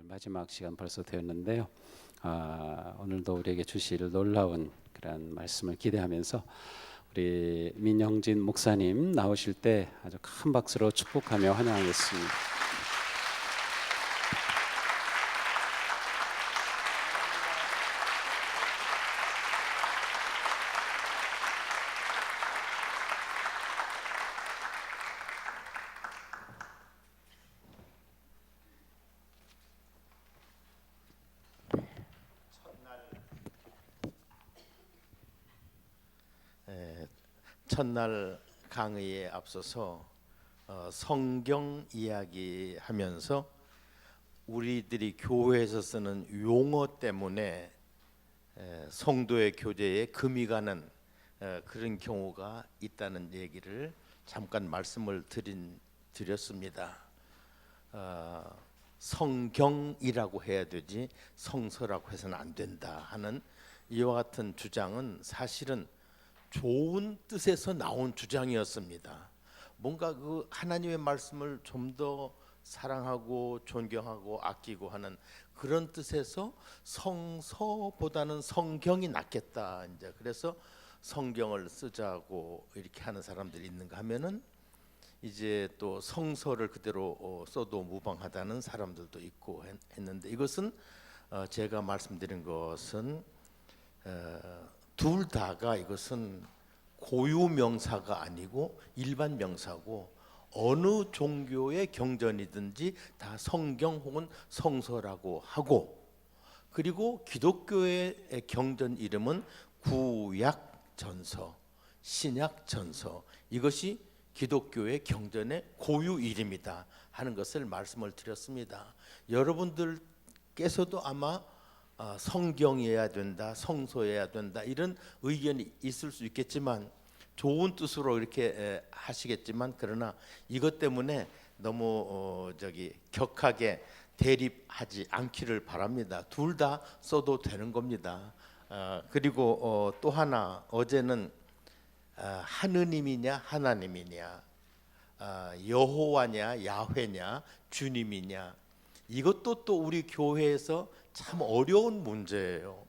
마지막 시간 벌써 되었는데요. 오늘도 우리에게 주실 놀라운 그런 말씀을 기대하면서 우리 민영진 목사님 나오실 때 아주 큰 박수로 축복하며 환영하겠습니다. 첫날 강의에 앞서서 성경 이야기하면서 우리들이 교회에서 쓰는 용어 때문에 성도의 교제에 금이 가는 그런 경우가 있다는 얘기를 잠깐 말씀을 드렸습니다. 성경이라고 해야 되지 성서라고 해서는 안 된다 하는 이와 같은 주장은 사실은 좋은 뜻에서 나온 주장이었습니다. 뭔가 그 하나님의 말씀을 좀 더 사랑하고 존경하고 아끼고 하는 그런 뜻에서 성서보다는 성경이 낫겠다. 이제 그래서 성경을 쓰자고 이렇게 하는 사람들이 있는가 하면은 이제 또 성서를 그대로 써도 무방하다는 사람들도 있고 했는데, 이것은 제가 말씀드린 것은 둘 다가 이것은 고유 명사가 아니고 일반 명사고, 어느 종교의 경전이든지 다 성경 혹은 성서라고 하고, 그리고 기독교의 경전 이름은 구약전서, 신약전서, 이것이 기독교의 경전의 고유 이름이다 하는 것을 말씀을 드렸습니다. 여러분들께서도 아마 성경이어야 된다, 성서여야 된다 이런 의견이 있을 수 있겠지만, 좋은 뜻으로 이렇게 하시겠지만, 그러나 이것 때문에 너무 격하게 대립하지 않기를 바랍니다. 둘 다 써도 되는 겁니다. 그리고 또 하나, 어제는 하느님이냐 하나님이냐, 여호와냐 야훼냐 주님이냐, 이것도 또 우리 교회에서 참 어려운 문제예요.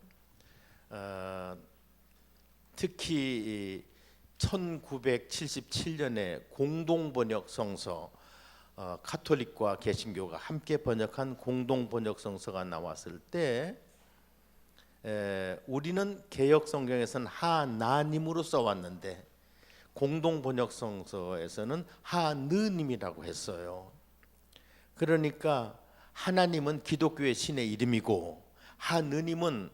특히 1977년에 공동번역 성서, 카톨릭과 개신교가 함께 번역한 공동번역 성서가 나왔을 때 우리는 개역 성경에서는 하나님으로 써왔는데 공동번역 성서에서는 하느님이라고 했어요. 그러니까 하나님은 기독교의 신의 이름이고 하느님은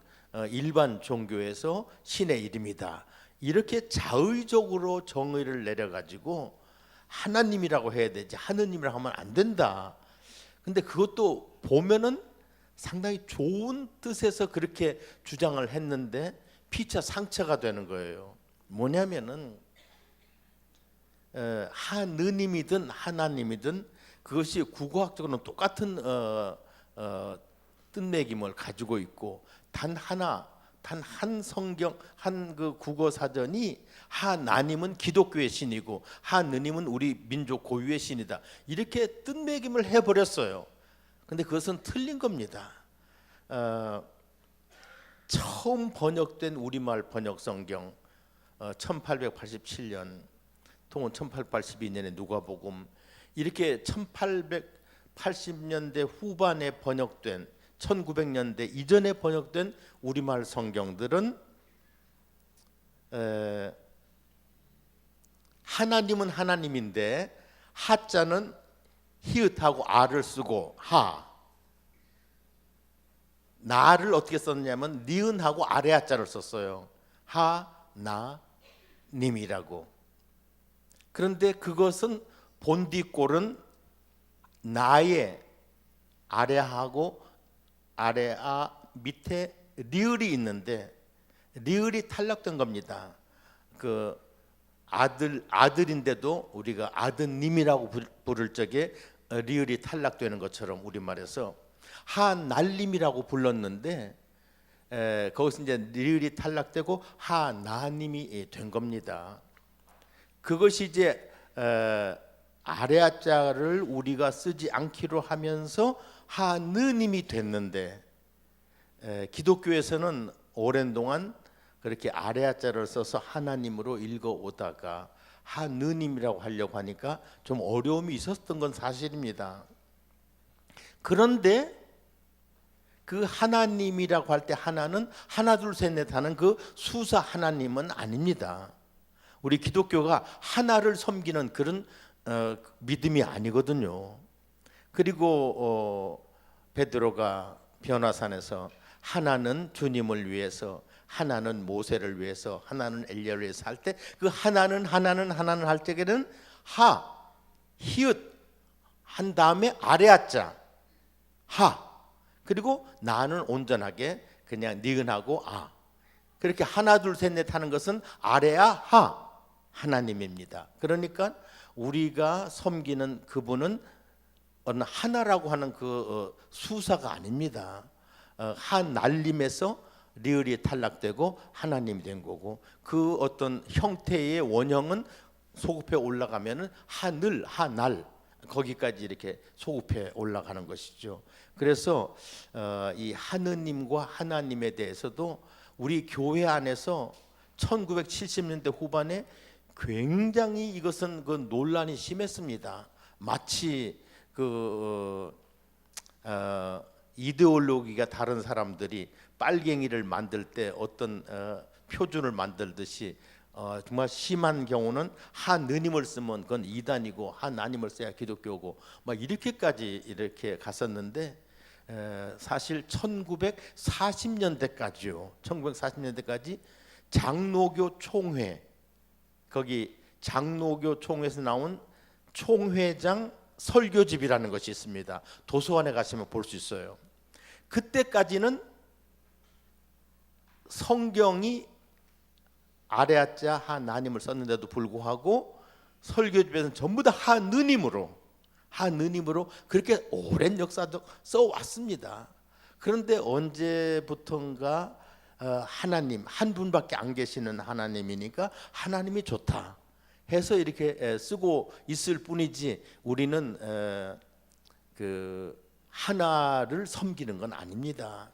일반 종교에서 신의 이름이다, 이렇게 자의적으로 정의를 내려가지고 하나님이라고 해야 되지 하느님이라고 하면 안 된다. 근데 그것도 보면은 상당히 좋은 뜻에서 그렇게 주장을 했는데 피차 상처가 되는 거예요. 뭐냐면은 하느님이든 하나님이든 그것이 국어학적으로는 똑같은 뜻매김을 가지고 있고, 단 한 성경, 한 그 국어 사전이 하나님은 기독교의 신이고 하느님은 우리 민족 고유의 신이다, 이렇게 뜻매김을 해버렸어요. 근데 그것은 틀린 겁니다. 처음 번역된 우리말 번역 성경 1887년 통은 1882년에 누가복음, 이렇게 1880년대 후반에 번역된 1900년대 이전에 번역된 우리말 성경들은 하나님은 하나님인데 하자는 히읗하고 아를 쓰고 나를 어떻게 썼냐면 니은하고 아래 하자를 썼어요. 하나님이라고. 그런데 그것은 본디꼴은 나의 아래하고 아래아 밑에 리을이 있는데 리을이 탈락된 겁니다. 그 아들인데도 우리가 아드님이라고 부를 적에 리을이 탈락되는 것처럼 우리말에서 하날림이라고 불렀는데 거기서 이제 리을이 탈락되고 하나님이 된 겁니다. 그것이 이제 아래아자를 우리가 쓰지 않기로 하면서 하느님이 됐는데 기독교에서는 오랜 동안 그렇게 아래아자를 써서 하나님으로 읽어오다가 하느님이라고 하려고 하니까 좀 어려움이 있었던 건 사실입니다. 그런데 그 하나님이라고 할 때 하나는 하나 둘 셋 넷 하는 그 수사 하나님은 아닙니다. 우리 기독교가 하나를 섬기는 그런 믿음이 아니거든요. 그리고 베드로가 변화산에서 하나는 주님을 위해서, 하나는 모세를 위해서, 하나는 엘리야를 위해서 할 때 그 하나는 할 때에는 하, 히읗 한 다음에 아래아자 하, 그리고 나는 온전하게 그냥 니은하고 아, 그렇게 하나 둘 셋 넷 하는 것은 아래아 하 하나님입니다. 그러니까 우리가 섬기는 그분은 어느 하나라고 하는 그 수사가 아닙니다. 한 날림에서 리을이 탈락되고 하나님이 된 거고, 그 어떤 형태의 원형은 소급해 올라가면은 하늘, 하날 거기까지 이렇게 소급해 올라가는 것이죠. 그래서 이 하느님과 하나님에 대해서도 우리 교회 안에서 1970년대 후반에 굉장히 이것은 그 논란이 심했습니다. 마치 이데올로기가 다른 사람들이 빨갱이를 만들 때 어떤 표준을 만들듯이 정말 심한 경우는 하느님을 쓰면 그건 이단이고 하나님을 써야 기독교고 막 이렇게까지 이렇게 갔었는데, 사실 1940년대까지요. 1940년대까지 장로교 총회, 거기 장로교 총회에서 나온 총회장 설교집이라는 것이 있습니다. 도서관에 가시면 볼 수 있어요. 그때까지는 성경이 아래아자 하나님을 썼는데도 불구하고 설교집에서는 전부 다 하느님으로 그렇게 오랜 역사도 써왔습니다. 그런데 언제부턴가 하나님 한 분밖에 안 계시는 하나님이니까 하나님이 좋다 해서 이렇게 쓰고 있을 뿐이지, 우리는 그 하나를 섬기는 건 아닙니다.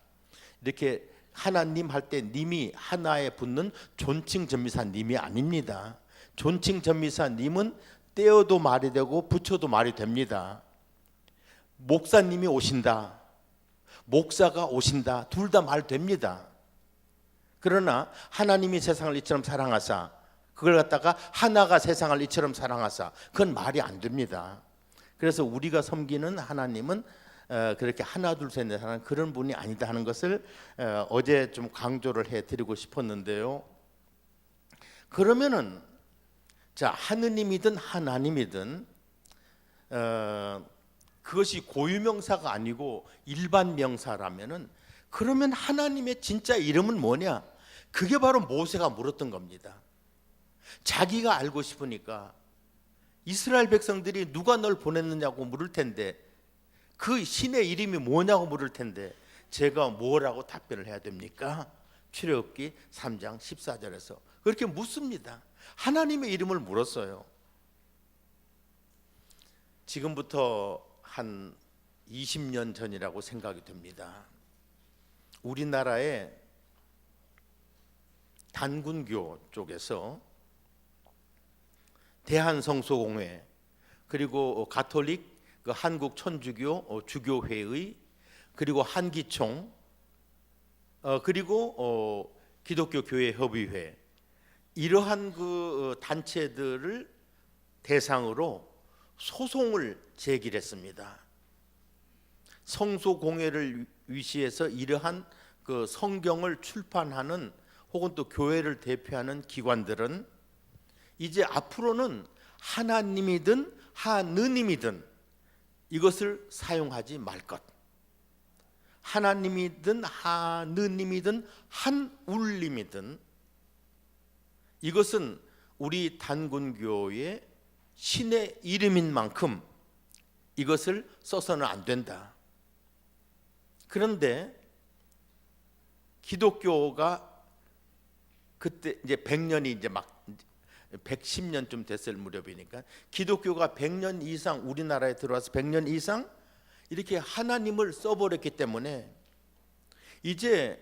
이렇게 하나님 할 때 님이 하나에 붙는 존칭 전미사 님이 아닙니다. 존칭 전미사 님은 떼어도 말이 되고 붙여도 말이 됩니다. 목사님이 오신다, 목사가 오신다, 둘 다 말 됩니다. 그러나 하나님이 세상을 이처럼 사랑하사, 그걸 갖다가 하나가 세상을 이처럼 사랑하사, 그건 말이 안 됩니다. 그래서 우리가 섬기는 하나님은 그렇게 하나 둘 셋 넷 하는 그런 분이 아니다 하는 것을 어제 좀 강조를 해드리고 싶었는데요. 그러면은 자, 하느님이든 하나님이든 그것이 고유명사가 아니고 일반 명사라면은, 그러면 하나님의 진짜 이름은 뭐냐? 그게 바로 모세가 물었던 겁니다. 자기가 알고 싶으니까 이스라엘 백성들이 누가 널 보냈느냐고 물을 텐데, 그 신의 이름이 뭐냐고 물을 텐데 제가 뭐라고 답변을 해야 됩니까? 출애굽기 3장 14절에서 그렇게 묻습니다. 하나님의 이름을 물었어요. 지금부터 한 20년 전이라고 생각이 됩니다. 우리나라의 단군교 쪽에서 대한성소공회, 그리고 가톨릭 그 한국 천주교 주교회의, 그리고 한기총, 그리고 기독교 교회 협의회, 이러한 그 단체들을 대상으로 소송을 제기했습니다. 성소공회를 위시해서 이러한 그 성경을 출판하는 혹은 또 교회를 대표하는 기관들은 이제 앞으로는 하나님이든 하느님이든 이것을 사용하지 말 것. 하나님이든 하느님이든 한울림이든 이것은 우리 단군교의 신의 이름인 만큼 이것을 써서는 안 된다. 그런데 기독교가 그때 이제 100년이 이제 막 110년쯤 됐을 무렵이니까, 기독교가 100년 이상 우리나라에 들어와서 100년 이상 이렇게 하나님을 써버렸기 때문에 이제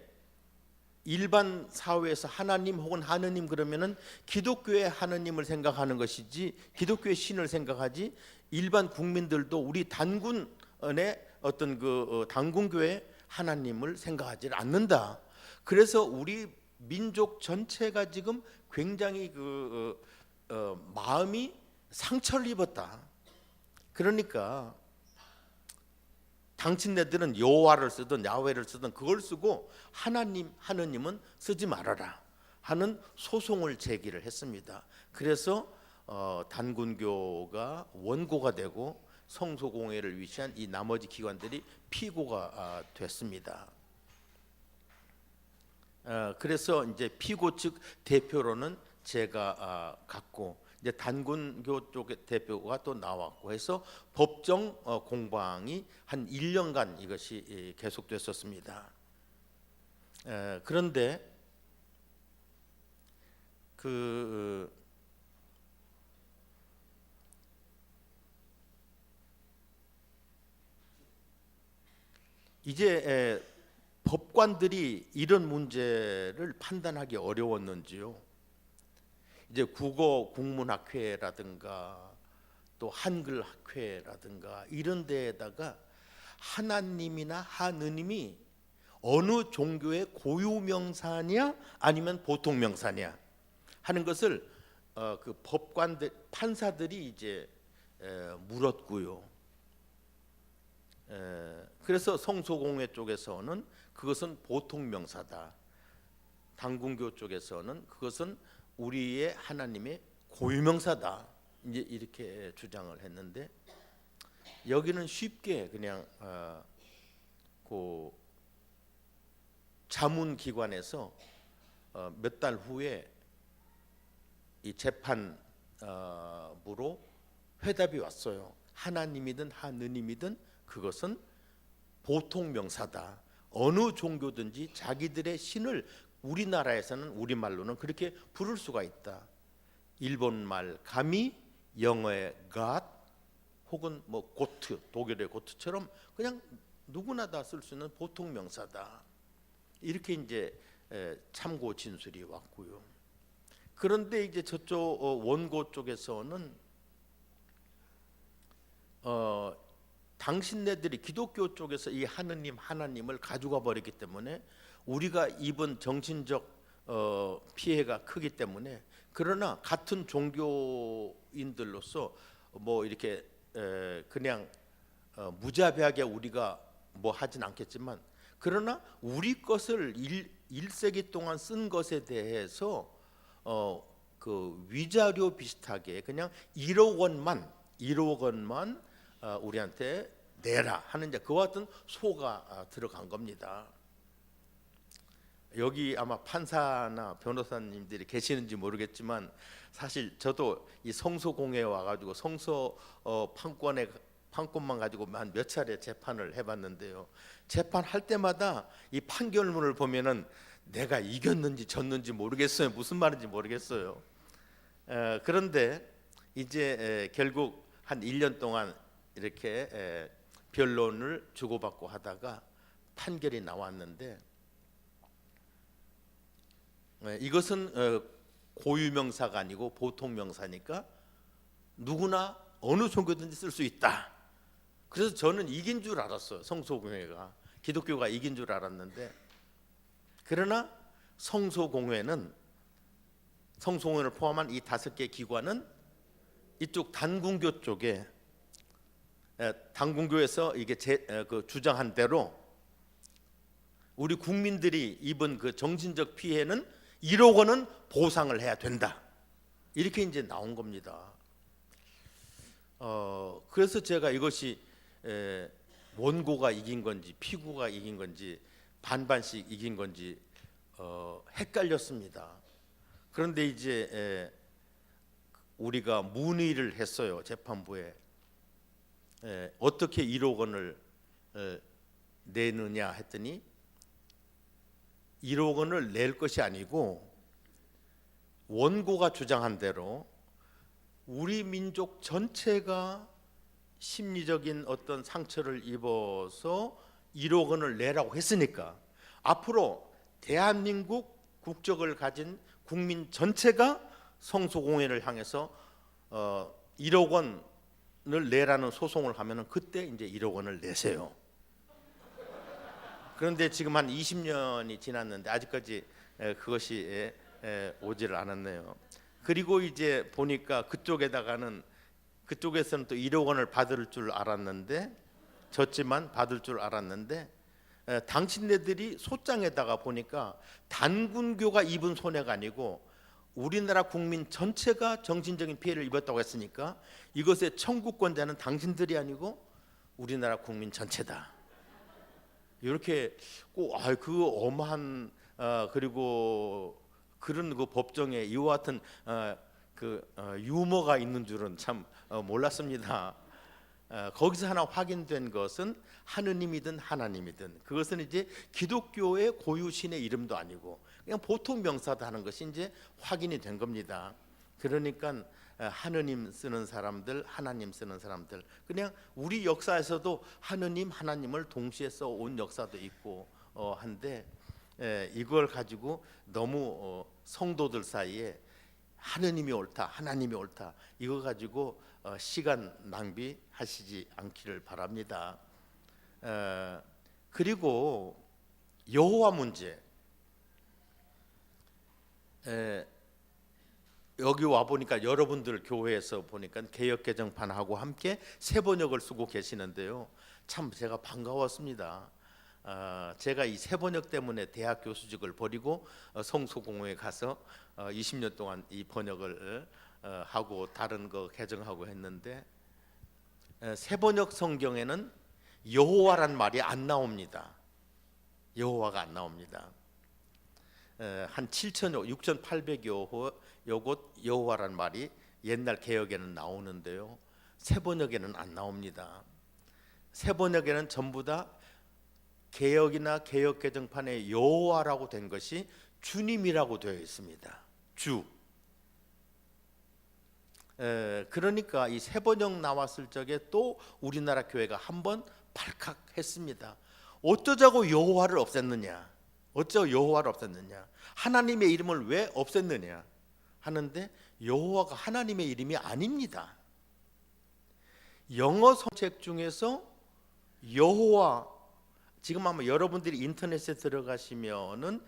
일반 사회에서 하나님 혹은 하느님 그러면은 기독교의 하느님을 생각하는 것이지 기독교의 신을 생각하지, 일반 국민들도 우리 단군의 어떤 그 단군교의 하나님을 생각하지 않는다. 그래서 우리 민족 전체가 지금 굉장히 마음이 상처를 입었다. 그러니까 당신네들은 여호와를 쓰든 야훼를 쓰든 그걸 쓰고 하느님은 쓰지 말아라 하는 소송을 제기를 했습니다. 그래서 단군교가 원고가 되고 성소공회를 위시한 이 나머지 기관들이 피고가 됐습니다. 그래서 이제 피고 측 대표로는 제가 갔고, 이제 단군교 쪽의 대표가 또 나왔고 해서 법정 공방이 한 1년간 이것이 계속됐었습니다. 그런데 이제 법관들이 이런 문제를 판단하기 어려웠는지요. 이제 국어 국문학회라든가 또 한글학회라든가 이런 데에다가 하나님이나 하느님이 어느 종교의 고유명사냐 아니면 보통명사냐 하는 것을 그 법관들 판사들이 이제 물었고요. 그래서 성소공회 쪽에서는 그것은 보통명사다. 단군교 쪽에서는 그것은 우리의 하나님의 고유명사다. 이제 이렇게 주장을 했는데, 여기는 쉽게 그냥 그 자문기관에서 몇 달 후에 이 재판부로 회답이 왔어요. 하나님이든 하느님이든 그것은 보통명사다. 어느 종교든지 자기들의 신을 우리나라에서는 우리말로는 그렇게 부를 수가 있다. 일본말 가미, 영어의 God, 혹은 뭐 고트, 독일의 고트처럼 그냥 누구나 다 쓸 수 있는 보통명사다. 이렇게 이제 참고 진술이 왔고요. 그런데 이제 저쪽 원고 쪽에서는 당신네들이 기독교 쪽에서 이 하나님을 가져가 버렸기 때문에 우리가 입은 정신적 피해가 크기 때문에, 그러나 같은 종교인들로서 뭐 이렇게 그냥 무자비하게 우리가 뭐 하진 않겠지만, 그러나 우리 것을 1세기 동안 쓴 것에 대해서 그 위자료 비슷하게 그냥 1억 원만 우리한테 내라 하는, 이제 그와 같은 소가 들어간 겁니다. 여기 아마 판사나 변호사님들이 계시는지 모르겠지만, 사실 저도 이 성소공회에 와가지고 성소 판권만 가지고 한 몇 차례 재판을 해봤는데요. 재판할 때마다 이 판결문을 보면은 내가 이겼는지 졌는지 모르겠어요. 무슨 말인지 모르겠어요. 그런데 이제 결국 한 1년 동안 이렇게 변론을 주고받고 하다가 판결이 나왔는데, 이것은 고유명사가 아니고 보통명사니까 누구나 어느 종교든지 쓸 수 있다. 그래서 저는 이긴 줄 알았어요. 성소공회가, 기독교가 이긴 줄 알았는데, 그러나 성소공회를 포함한 이 5개 기관은 이쪽 단군교 쪽에, 단군교에서 이게 그 주장한 대로 우리 국민들이 입은 그 정신적 피해는 1억 원은 보상을 해야 된다. 이렇게 이제 나온 겁니다. 그래서 제가 이것이 원고가 이긴 건지 피고가 이긴 건지 반반씩 이긴 건지 헷갈렸습니다. 그런데 이제 우리가 문의를 했어요. 재판부에. 어떻게 1억 원을 내느냐 했더니 1억 원을 낼 것이 아니고, 원고가 주장한 대로 우리 민족 전체가 심리적인 어떤 상처를 입어서 1억 원을 내라고 했으니까 앞으로 대한민국 국적을 가진 국민 전체가 성소공회를 향해서 1억 원을 내라는 소송을 하면은 그때 이제 1억 원을 내세요. 그런데 지금 한 20년이 지났는데 아직까지 그것이 오지를 않았네요. 그리고 이제 보니까 그쪽에서는 또 1억 원을 받을 줄 알았는데 졌지만 받을 줄 알았는데 당신네들이 소장에다가 보니까 단군교가 입은 손해가 아니고 우리나라 국민 전체가 정신적인 피해를 입었다고 했으니까 이것의 청구권자는 당신들이 아니고 우리나라 국민 전체다. 이렇게 꼭 그 엄한 그리고 그런 그 법정에 이와 같은 유머가 있는 줄은 참 몰랐습니다. 거기서 하나 확인된 것은 하느님이든 하나님이든 그것은 이제 기독교의 고유신의 이름도 아니고 그냥 보통 명사도 하는 것이 이제 확인이 된 겁니다. 그러니까 하느님 쓰는 사람들, 하나님 쓰는 사람들, 그냥 우리 역사에서도 하느님을 동시에 써온 역사도 있고 한데 이걸 가지고 너무 성도들 사이에 하느님이 옳다, 하나님이 옳다 이거 가지고 시간 낭비하시지 않기를 바랍니다. 그리고 여호와 문제, 여기 와 보니까 여러분들 교회에서 보니까 개역 개정판하고 함께 새 번역을 쓰고 계시는데요. 참 제가 반가웠습니다. 제가 이 새 번역 때문에 대학 교수직을 버리고 성소공회에 가서 20년 동안 이 번역을 하고 다른 거 개정하고 했는데 새 번역 성경에는 여호와란 말이 안 나옵니다. 여호와가 안 나옵니다. 한 6,800여 곳 여호와란 말이 옛날 개역에는 나오는데요. 새 번역에는 안 나옵니다. 새 번역에는 전부 다 개역이나 개역 개정판에 여호와라고 된 것이 주님이라고 되어 있습니다. 주. 그러니까 이 새 번역 나왔을 적에 또 우리나라 교회가 한번 발칵했습니다. 어쩌자고 여호와를 없앴느냐? 어쩌고 여호와를 없앴느냐? 하나님의 이름을 왜 없앴느냐? 하는데 여호와가 하나님의 이름이 아닙니다. 영어 성책 중에서 여호와, 지금 아마 여러분들이 인터넷에 들어가시면은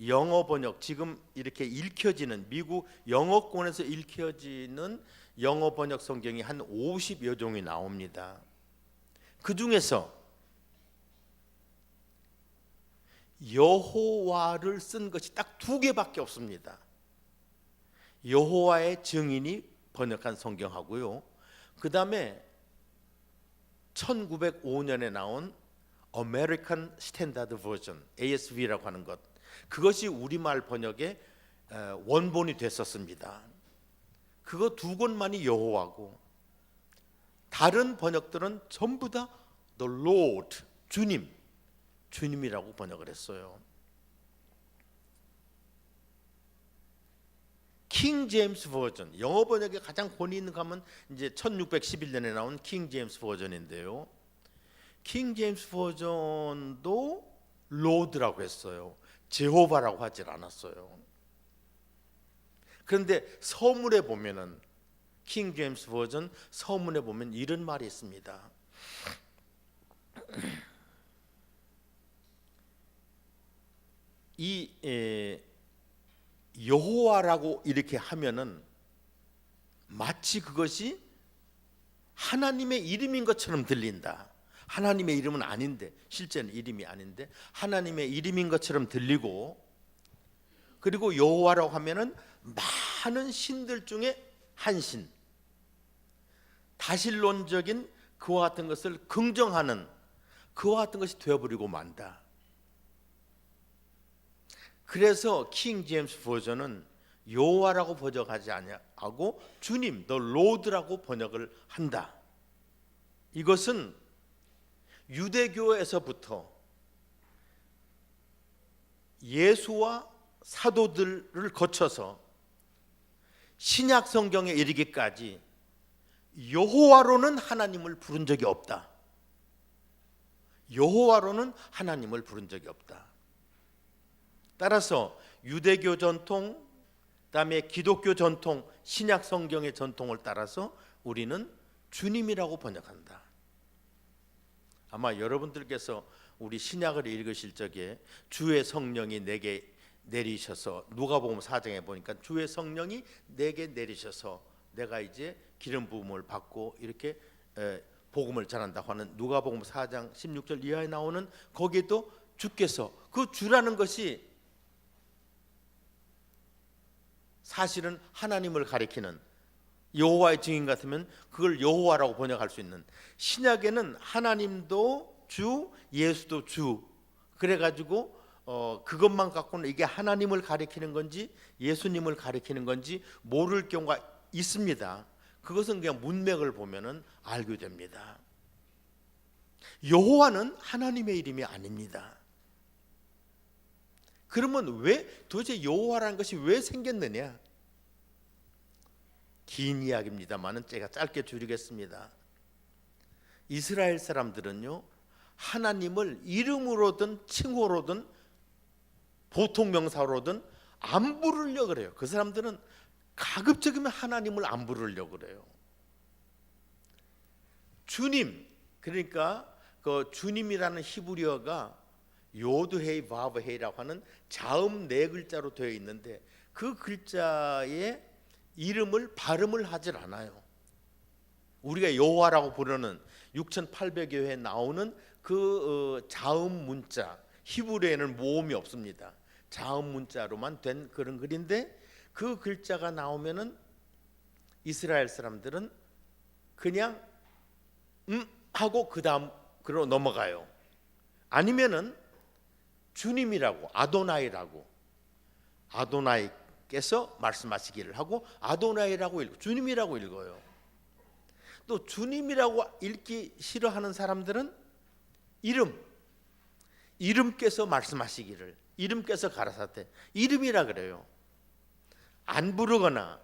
영어 번역, 지금 이렇게 읽혀지는 미국 영어권에서 읽혀지는 영어 번역 성경이 한 50여 종이 나옵니다. 그 중에서 여호와를 쓴 것이 딱 2개밖에 없습니다. 여호와의 증인이 번역한 성경하고요. 그 다음에 1905년에 나온 American Standard Version, ASV라고 하는 것, 그것이 우리말 번역의 원본이 됐었습니다. 그거 2권만이 여호와고 다른 번역들은 전부 다 The Lord, 주님이라고 번역을 했어요. 킹 제임스 버전, 영어 번역에 가장 권위 있는 가면 이제 1611년에 나온 킹 제임스 버전인데요. 킹 제임스 버전도 로드라고 했어요. 제호바라고 하질 않았어요. 그런데 서문에 보면은 킹 제임스 버전 서문에 보면 이런 말이 있습니다. 이 여호와라고 이렇게 하면은 마치 그것이 하나님의 이름인 것처럼 들린다. 하나님의 이름은 아닌데, 실제는 이름이 아닌데 하나님의 이름인 것처럼 들리고, 그리고 여호와라고 하면은 많은 신들 중에 한 신, 다신론적인 그와 같은 것을 긍정하는 그와 같은 것이 되어버리고 만다. 그래서 킹 제임스 버전은 여호와라고 번역하지 아니하고 주님, the Lord라고 번역을 한다. 이것은 유대교에서부터 예수와 사도들을 거쳐서 신약 성경에 이르기까지 여호와로는 하나님을 부른 적이 없다. 여호와로는 하나님을 부른 적이 없다. 따라서 유대교 전통, 그다음에 기독교 전통, 신약 성경의 전통을 따라서 우리는 주님이라고 번역한다. 아마 여러분들께서 우리 신약을 읽으실 적에 주의 성령이 내게 내리셔서, 누가복음 4장에 보니까 주의 성령이 내게 내리셔서 내가 이제 기름 부음을 받고 이렇게 복음을 전한다고 하는 누가복음 4장 16절 이하에 나오는, 거기에도 주께서, 그 주라는 것이 사실은 하나님을 가리키는, 여호와의 증인 같으면 그걸 여호와라고 번역할 수 있는, 신약에는 하나님도 주, 예수도 주, 그래가지고 그것만 갖고는 이게 하나님을 가리키는 건지 예수님을 가리키는 건지 모를 경우가 있습니다. 그것은 그냥 문맥을 보면은 알게 됩니다. 여호와는 하나님의 이름이 아닙니다. 그러면 왜 도대체 여호와라는 것이 왜 생겼느냐? 긴 이야기입니다만은 제가 짧게 줄이겠습니다. 이스라엘 사람들은요, 하나님을 이름으로든 칭호로든 보통 명사로든 안 부르려고 그래요. 그 사람들은 가급적이면 하나님을 안 부르려고 그래요. 주님, 그러니까 그 주님이라는 히브리어가 요드헤이 바브헤이라고 하는 자음 네 글자로 되어 있는데, 그 글자의 이름을 발음을 하질 않아요. 우리가 여호와라고 부르는 6,800여 회 나오는 그 자음 문자, 히브리어에는 모음이 없습니다. 자음 문자로만 된 그런 글인데, 그 글자가 나오면은 이스라엘 사람들은 그냥 하고 그 다음으로 넘어가요. 아니면은 주님이라고, 아도나이라고, 아도나이께서 말씀하시기를 하고 아도나이라고 읽고 주님이라고 읽어요. 또 주님이라고 읽기 싫어하는 사람들은 이름께서 말씀하시기를, 이름께서 가라사대, 이름이라 그래요. 안 부르거나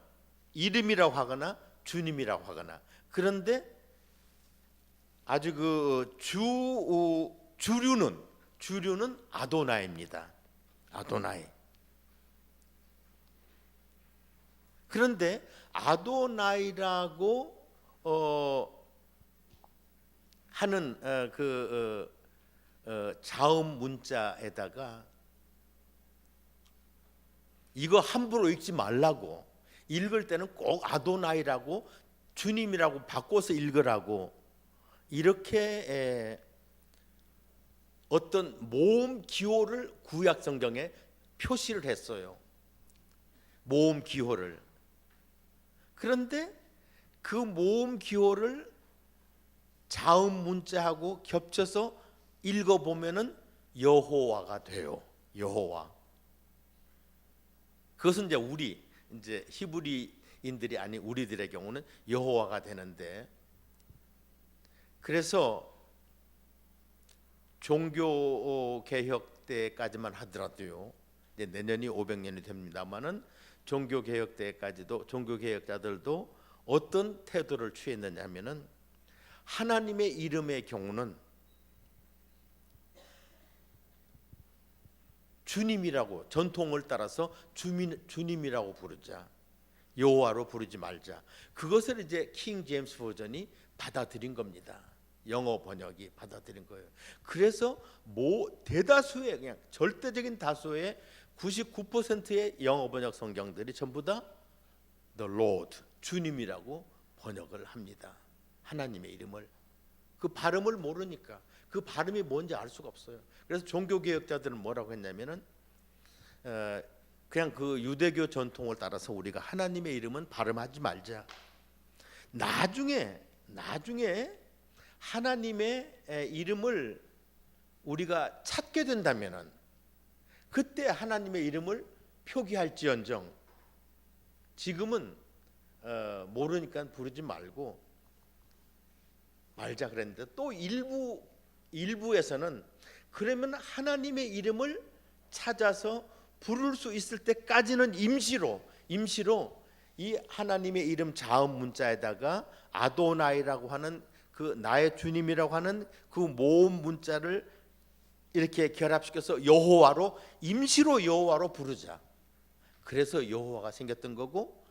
이름이라고 하거나 주님이라고 하거나. 그런데 아주 그 주류는 아도나이입니다. 아도나이. 그런데 아도나이라고 하는 자음 문자에다가 이거 함부로 읽지 말라고, 읽을 때는 꼭 아도나이라고 주님이라고 바꿔서 읽으라고, 이렇게 어떤 모음 기호를 구약 성경에 표시를 했어요. 모음 기호를. 그런데 그 모음 기호를 자음 문자하고 겹쳐서 읽어보면은 여호와가 돼요. 여호와. 그것은 이제 히브리인들이 아닌 우리들의 경우는 여호와가 되는데, 그래서 종교 개혁 때까지만 하더라도요, 이제 내년이 500년이 됩니다만은 종교 개혁 때까지도 종교 개혁자들도 어떤 태도를 취했느냐면은, 하나님의 이름의 경우는 주님이라고, 전통을 따라서 주님이라고 부르자, 여호와로 부르지 말자. 그것을 이제 킹 제임스 버전이 받아들인 겁니다. 영어 번역이 받아들인 거예요. 그래서 대다수의, 그냥 절대적인 다수의 99%의 영어 번역 성경들이 전부 다 The Lord, 주님이라고 번역을 합니다. 하나님의 이름을. 그 발음을 모르니까, 그 발음이 뭔지 알 수가 없어요. 그래서 종교개혁자들은 뭐라고 했냐면은 그냥 그 유대교 전통을 따라서 우리가 하나님의 이름은 발음하지 말자. 나중에 하나님의 이름을 우리가 찾게 된다면은 그때 하나님의 이름을 표기할지언정, 지금은 모르니까 부르지 말자 그랬는데, 또 일부에서는 그러면 하나님의 이름을 찾아서 부를 수 있을 때까지는 임시로 이 하나님의 이름 자음 문자에다가 아도나이라고 하는 그 나의 주님이라고 하는 그 모음 문자를 이렇게 결합시켜서 여호와로 임시로 여호와로 부르자. 그래서 여호와가 생겼던 거고,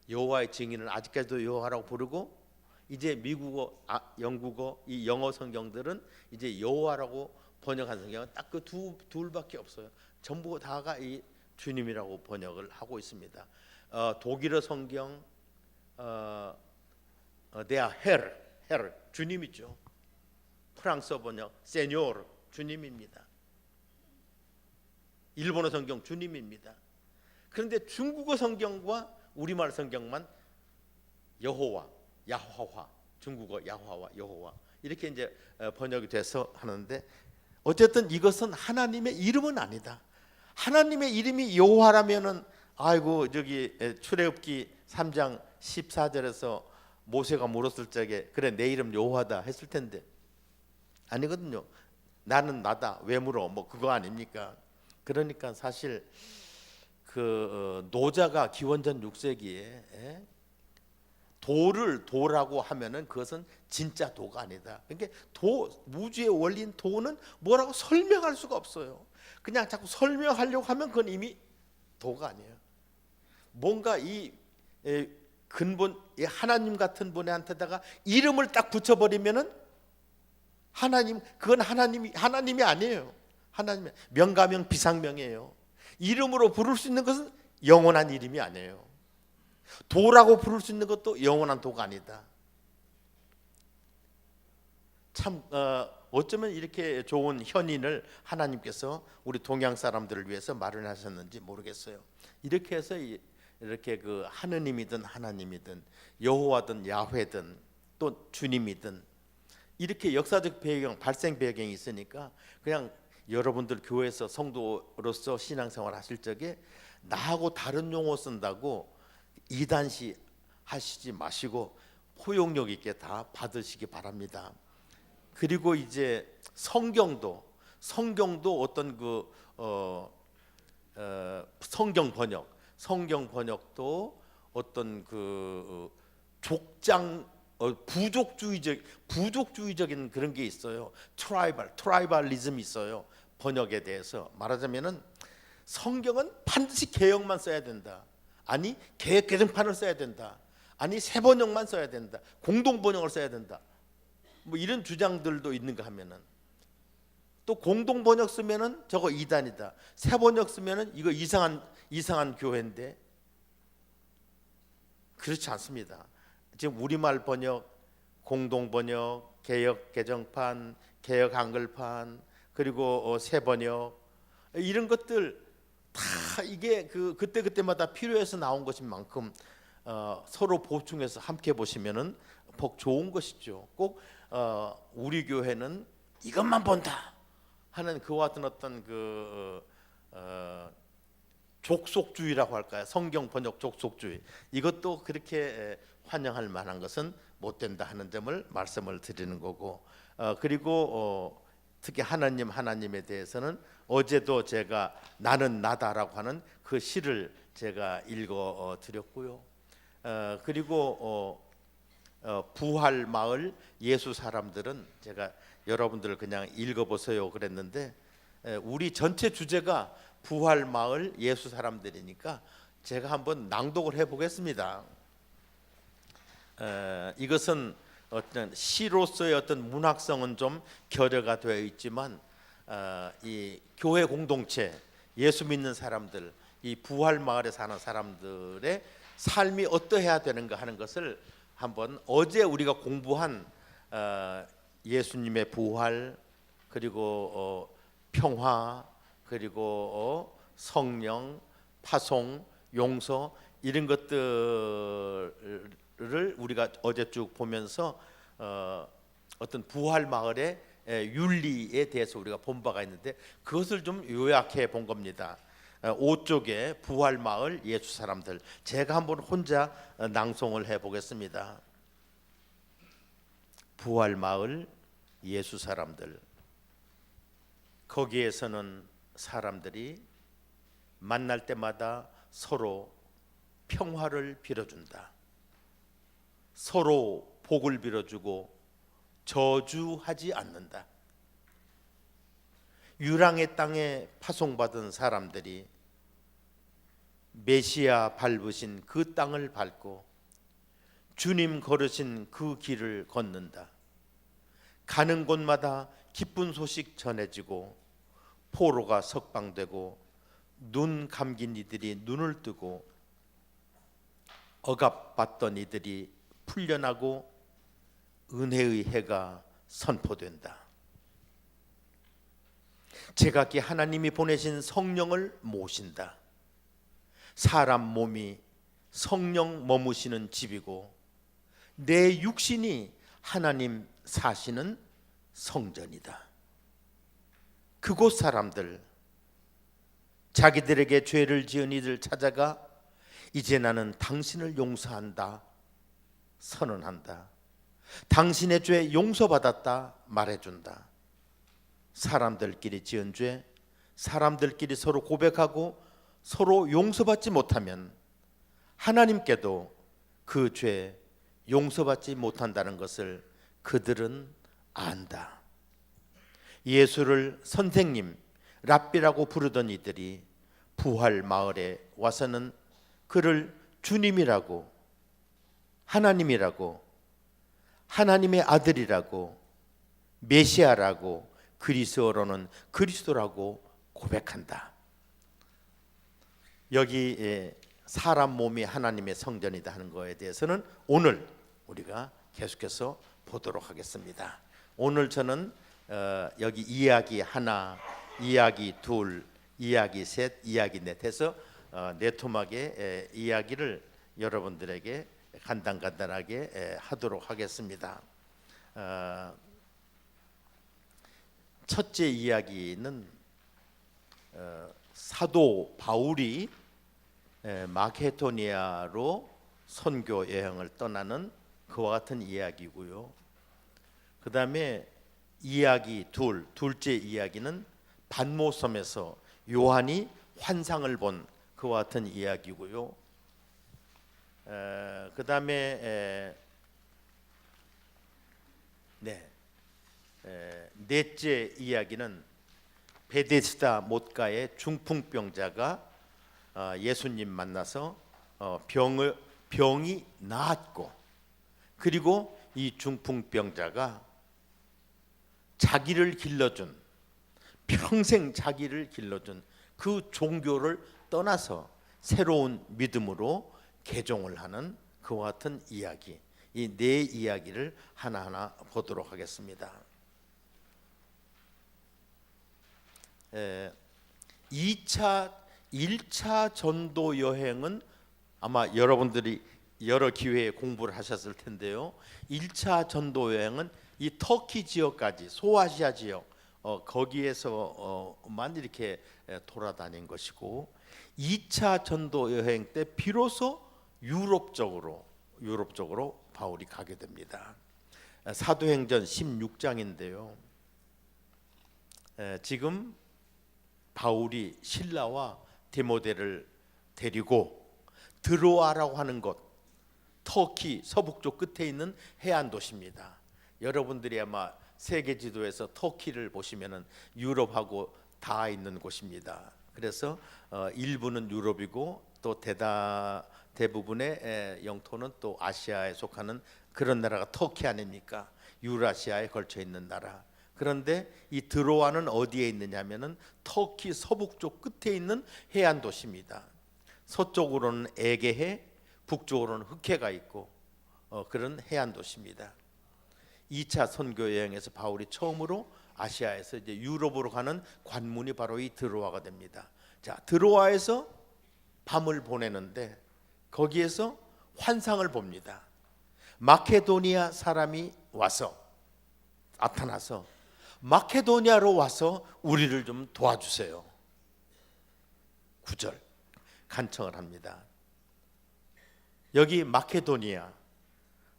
여호와의 증인은 아직까지도 여호와라고 부르고, 이제 미국어, 영국어, 이 영어 성경들은 이제 여호와라고 번역한 성경은 딱 그 둘밖에 없어요. 전부 다가 이 주님이라고 번역을 하고 있습니다. 독일어 성경 데아 헤르 주님이죠. 프랑스어 번역 세뇨르 주님입니다. 일본어 성경 주님입니다. 그런데 중국어 성경과 우리말 성경만 여호와, 야화화, 중국어 야화와 여호와 이렇게 이제 번역이 돼서 하는데, 어쨌든 이것은 하나님의 이름은 아니다. 하나님의 이름이 여호와라면은 아이고 저기 출애굽기 3장 14절에서 모세가 물었을 적에 그래 내 이름 여호와다 했을 텐데 아니거든요. 나는 나다 왜 물어 뭐 그거 아닙니까? 그러니까 사실 그 노자가 기원전 6세기에 도를 도라고 하면은 그것은 진짜 도가 아니다. 그러니까 무주의 원리인 도는 뭐라고 설명할 수가 없어요. 그냥 자꾸 설명하려고 하면 그건 이미 도가 아니에요. 뭔가 이 근본 하나님 같은 분한테다가 이름을 딱 붙여버리면은 하나님, 그건 하나님이 아니에요. 하나님 명가명 비상명이에요. 이름으로 부를 수 있는 것은 영원한 이름이 아니에요. 도라고 부를 수 있는 것도 영원한 도가 아니다. 참 어쩌면 이렇게 좋은 현인을 하나님께서 우리 동양 사람들을 위해서 마련하셨는지 모르겠어요. 이렇게 해서 이렇게 그 하느님이든 하나님이든 여호와든 야훼든 또 주님이든 이렇게 역사적 배경, 발생 배경이 있으니까 그냥 여러분들 교회에서 성도로서 신앙생활 하실 적에 나하고 다른 용어 쓴다고 이단시 하시지 마시고 포용력 있게 다 받으시기 바랍니다. 그리고 이제 성경도 어떤 그 성경 번역도 어떤 그 족장 부족주의적인 그런 게 있어요. 트라이발리즘이 있어요. 번역에 대해서 말하자면은 성경은 반드시 개역만 써야 된다. 아니 개역 개정판을 써야 된다. 아니 새 번역만 써야 된다. 공동 번역을 써야 된다. 뭐 이런 주장들도 있는가 하면은 또 공동 번역 쓰면은 저거 이단이다. 새 번역 쓰면은 이거 이상한 교회인데 그렇지 않습니다. 지금 우리말 번역, 공동 번역, 개역 개정판, 개역 한글판, 그리고 새 번역 이런 것들 다 이게 그때마다 필요해서 나온 것인 만큼 서로 보충해서 함께 보시면은 복 좋은 것이죠. 꼭 우리 교회는 이것만 본다 하는 그와 같은 어떤 족속주의라고 할까요? 성경 번역 족속주의 이것도 그렇게 환영할 만한 것은 못 된다 하는 점을 말씀을 드리는 거고, 그리고 특히 하나님에 대해서는 어제도 제가 나는 나다라고 하는 그 시를 제가 읽어 드렸고요. 그리고 부활 마을 예수 사람들은 제가 여러분들 그냥 읽어보세요 그랬는데 우리 전체 주제가 부활 마을 예수 사람들이니까 제가 한번 낭독을 해보겠습니다. 이것은 어떤 시로서의 어떤 문학성은 좀 결여가 되어 있지만 이 교회 공동체, 예수 믿는 사람들, 이 부활 마을에 사는 사람들의 삶이 어떠해야 되는가 하는 것을 한번 어제 우리가 공부한 예수님의 부활, 그리고 평화, 그리고 성령, 파송, 용서 이런 것들을 우리가 어제 쭉 보면서 어떤 부활 마을의 윤리에 대해서 우리가 본 바가 있는데 그것을 좀 요약해 본 겁니다. 5쪽에 부활 마을 예수 사람들 제가 한번 혼자 낭송을 해 보겠습니다. 부활 마을 예수 사람들. 거기에서는 사람들이 만날 때마다 서로 평화를 빌어준다. 서로 복을 빌어주고 저주하지 않는다. 유랑의 땅에 파송받은 사람들이 메시아 밟으신 그 땅을 밟고 주님 걸으신 그 길을 걷는다. 가는 곳마다 기쁜 소식 전해지고 포로가 석방되고 눈 감긴 이들이 눈을 뜨고 억압받던 이들이 풀려나고 은혜의 해가 선포된다. 제각기 하나님이 보내신 성령을 모신다. 사람 몸이 성령 머무시는 집이고 내 육신이 하나님 사시는 성전이다. 그곳 사람들, 자기들에게 죄를 지은 이들 찾아가 이제 나는 당신을 용서한다 선언한다. 당신의 죄 용서받았다 말해준다. 사람들끼리 지은 죄, 사람들끼리 서로 고백하고 서로 용서받지 못하면 하나님께도 그 죄 용서받지 못한다는 것을 그들은 안다. 예수를 선생님, 랍비라고 부르던 이들이 부활 마을에 와서는 그를 주님이라고, 하나님이라고, 하나님의 아들이라고, 메시아라고, 그리스어로는 그리스도라고 고백한다. 여기 사람 몸이 하나님의 성전이다 하는 것에 대해서는 오늘 우리가 계속해서 보도록 하겠습니다. 오늘 저는 여기 이야기 하나, 이야기 둘, 이야기 셋, 이야기 넷 해서 네 토막의 이야기를 여러분들에게 간단하게 하도록 하겠습니다. 첫째 이야기는 사도 바울이 마케도니아로 선교 여행을 떠나는 그와 같은 이야기고요. 그 다음에 이야기 둘째 이야기는 반모섬에서 요한이 환상을 본 그와 같은 이야기고요. 그 다음에 넷째 이야기는 베데스다 못가의 중풍병자가 예수님 만나서 병이 나았고, 그리고 이 중풍병자가 자기를 길러준, 평생 자기를 길러준 그 종교를 떠나서 새로운 믿음으로 개종을 하는 그와 같은 이야기, 이 네 이야기를 하나하나 보도록 하겠습니다. 1차 전도 여행은 아마 여러분들이 여러 기회에 공부를 하셨을 텐데요. 1차 전도 여행은 이 터키 지역까지, 소아시아 지역 거기에서만 이렇게 돌아다닌 것이고, 2차 전도 여행 때 비로소 유럽 쪽으로 바울이 가게 됩니다. 사도행전 16장인데요. 지금 바울이 실라와 디모데를 데리고 드로아라고 하는 곳, 터키 서북쪽 끝에 있는 해안 도시입니다. 여러분들이 아마 세계 지도에서 터키를 보시면은 유럽하고 닿아 있는 곳입니다. 그래서 일부는 유럽이고 또 대부분의 영토는 또 아시아에 속하는 그런 나라가 터키 아닙니까? 유라시아에 걸쳐 있는 나라. 그런데 이 드로아는 어디에 있느냐면은 터키 서북쪽 끝에 있는 해안 도시입니다. 서쪽으로는 에게해, 북쪽으로는 흑해가 있고 그런 해안 도시입니다. 2차 선교 여행에서 바울이 처음으로 아시아에서 이제 유럽으로 가는 관문이 바로 이 드로아가 됩니다. 자, 드로아에서 밤을 보내는데 거기에서 환상을 봅니다. 마케도니아 사람이 와서 나타나서 마케도니아로 와서 우리를 좀 도와주세요. 9절 간청을 합니다. 여기 마케도니아,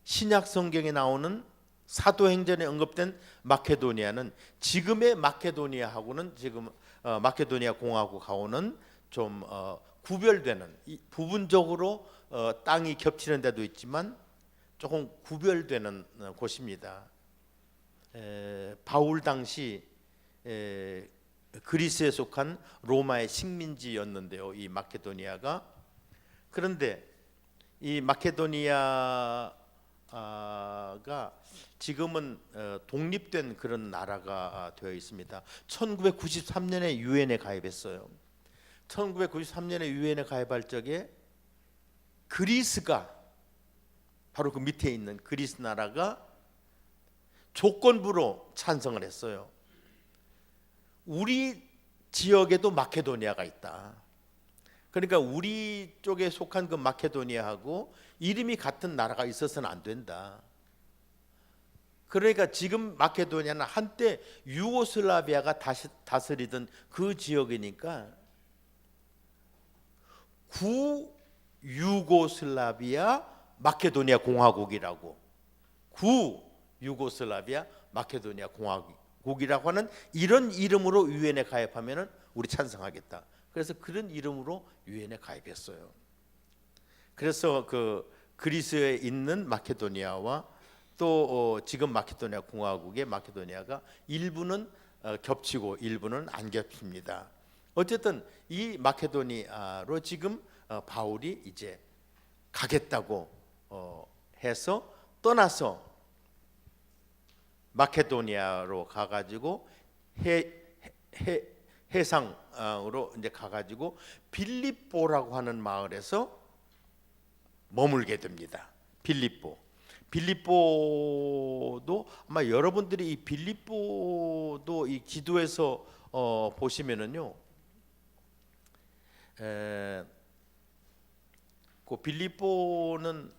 신약 성경에 나오는 사도행전에 언급된 마케도니아는 지금의 마케도니아하고는 지금 마케도니아 공화국하고는 좀 구별되는, 부분적으로 땅이 겹치는 데도 있지만 조금 구별되는 곳입니다. 바울 당시 그리스에 속한 로마의 식민지였는데요, 이 마케도니아가. 그런데 이 마케도니아가 지금은 독립된 그런 나라가 되어 있습니다. 1993년에 유엔에 가입했어요. 1993년에 유엔에 가입할 적에 그리스가, 바로 그 밑에 있는 그리스 나라가 조건부로 찬성을 했어요. 우리 지역에도 마케도니아가 있다. 그러니까 우리 쪽에 속한 그 마케도니아하고 이름이 같은 나라가 있어서는 안 된다. 그러니까 지금 마케도니아는 한때 유고슬라비아가 다스리던 그 지역이니까 구 유고슬라비아 마케도니아 공화국이라고, 구 유고슬라비아 마케도니아 공화국이라고 하는 이런 이름으로 유엔에 가입하면은 우리 찬성하겠다. 그래서 그런 이름으로 유엔에 가입했어요. 그래서 그 그리스에 있는 마케도니아와 또 지금 마케도니아 공화국의 마케도니아가 일부는 겹치고 일부는 안 겹칩니다. 어쨌든 이 마케도니아로 지금 바울이 이제 가겠다고 해서 떠나서 마케도니아로 가가지고 해상으로 이제 가가지고 빌립보라고 하는 마을에서 머물게 됩니다. 빌립보도 아마 여러분들이 이 빌립보도 이 기도에서 보시면은요, 그 빌립보는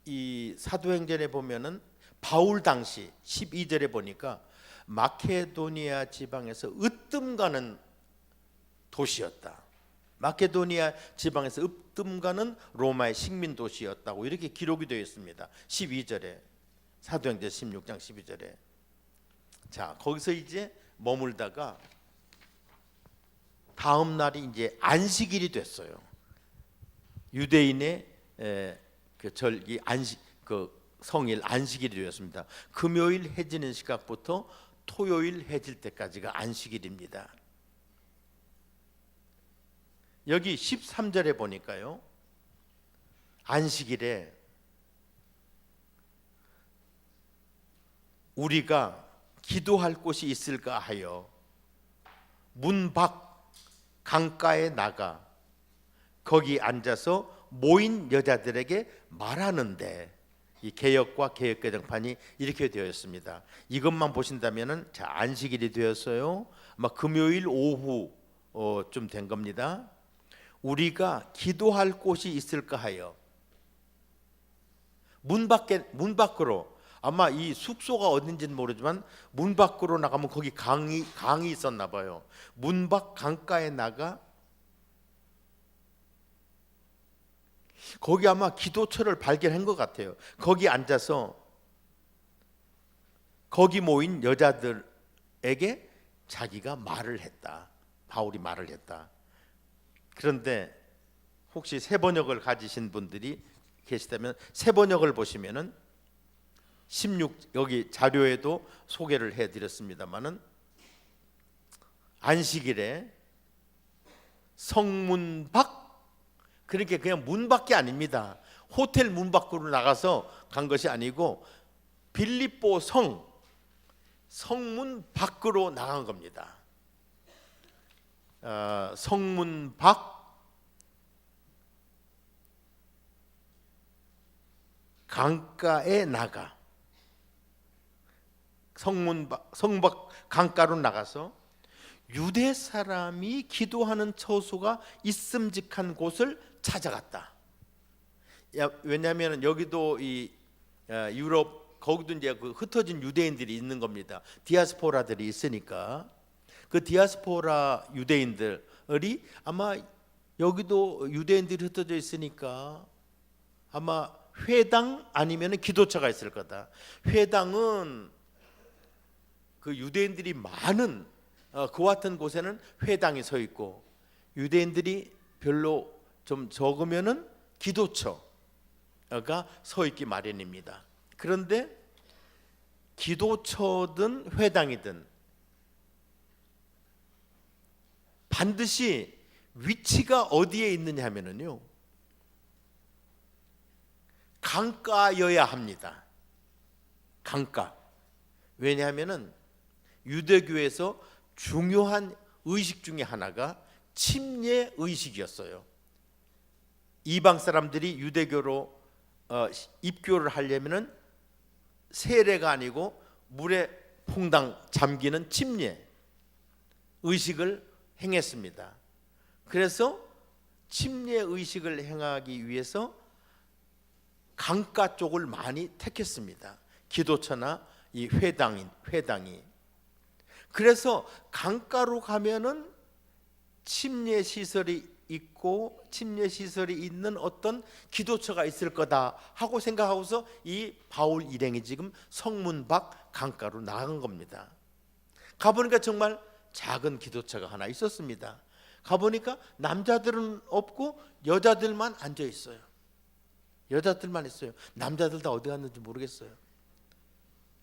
이 사도행전에 보면은 바울 당시 12절에 보니까 마케도니아 지방에서 으뜸가는 도시였다. 마케도니아 지방에서 으뜸가는 로마의 식민 도시였다고 이렇게 기록이 되어 있습니다. 12절에, 사도행전 16장 12절에. 자, 거기서 이제 머물다가 다음 날이 이제 안식일이 됐어요. 유대인의 그 절기 안식, 그 성일 안식일이 되었습니다. 금요일 해지는 시각부터 토요일 해질 때까지가 안식일입니다. 여기 13절에 보니까요, 안식일에 우리가 기도할 곳이 있을까 하여 문 밖 강가에 나가 거기 앉아서 모인 여자들에게 말하는데, 이 개역과 개역 개정판이 이렇게 되어 있습니다. 이것만 보신다면은, 자, 안식일이 되었어요. 아마 금요일 오후 좀 된 겁니다. 우리가 기도할 곳이 있을까 하여 문 밖으로, 아마 이 숙소가 어딘지는 모르지만 문 밖으로 나가면 거기 강이 있었나 봐요. 문 밖 강가에 나가 거기 아마 기도처를 발견한 것 같아요. 거기 앉아서 거기 모인 여자들에게 자기가 말을 했다. 바울이 말을 했다. 그런데 혹시 세번역을 가지신 분들이 계시다면 세번역을 보시면은 16, 여기 자료에도 소개를 해드렸습니다마는 안식일에 성문 밖, 그렇게 그냥 문 밖이 아닙니다. 호텔 문 밖으로 나가서 간 것이 아니고 빌립보 성문 밖으로 나간 겁니다. 성문 밖 강가에 나가, 성밖 강가로 나가서 유대 사람이 기도하는 처소가 있음직한 곳을 찾아갔다. 왜냐하면 여기도 이 유럽, 거기도 이제 그 흩어진 유대인들이 있는 겁니다. 디아스포라들이 있으니까 그 디아스포라 유대인들이 아마 여기도 유대인들이 흩어져 있으니까 아마 회당 아니면 기도처가 있을 거다. 회당은 그 유대인들이 많은 그 같은 곳에는 회당이 서 있고, 유대인들이 별로 좀 적으면은 기도처가 서 있기 마련입니다. 그런데 기도처든 회당이든 반드시 위치가 어디에 있느냐 하면은요, 강가여야 합니다. 강가. 왜냐하면은 유대교에서 중요한 의식 중에 하나가 침례 의식이었어요. 이방 사람들이 유대교로 입교를 하려면은 세례가 아니고 물에 퐁당 잠기는 침례 의식을 행했습니다. 그래서 침례 의식을 행하기 위해서 강가 쪽을 많이 택했습니다. 기도처나 이 회당이. 그래서 강가로 가면은 침례 시설이 있고 침례 시설이 있는 어떤 기도처가 있을 거다 하고 생각하고서 이 바울 일행이 지금 성문 밖 강가로 나간 겁니다. 가보니까 정말 작은 기도처가 하나 있었습니다. 가보니까 남자들은 없고 여자들만 앉아 있어요. 여자들만 있어요. 남자들 다 어디 갔는지 모르겠어요.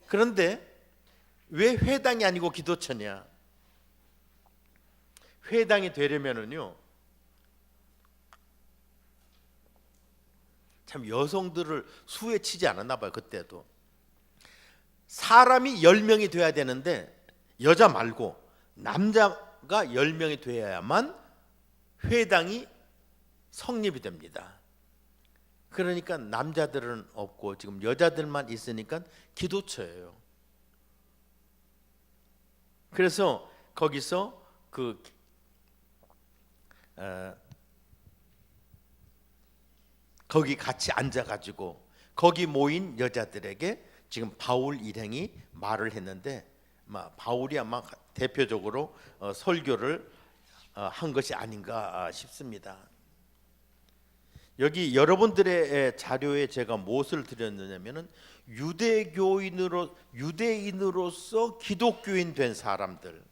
그런데 왜 회당이 아니고 기도처냐? 회당이 되려면은요, 참 여성들을 수에 치지 않았나 봐요. 그때도 사람이 10명이 돼야 되는데 여자 말고 남자가 10명이 돼야만 회당이 성립이 됩니다. 그러니까 남자들은 없고 지금 여자들만 있으니까 기도처예요. 그래서 거기서 거기 같이 앉아가지고 거기 모인 여자들에게 지금 바울 일행이 말을 했는데, 바울이 아마 대표적으로 설교를 한 것이 아닌가 싶습니다. 여기 여러분들의 자료에 제가 무엇을 드렸느냐면은 유대인으로서 기독교인 된 사람들,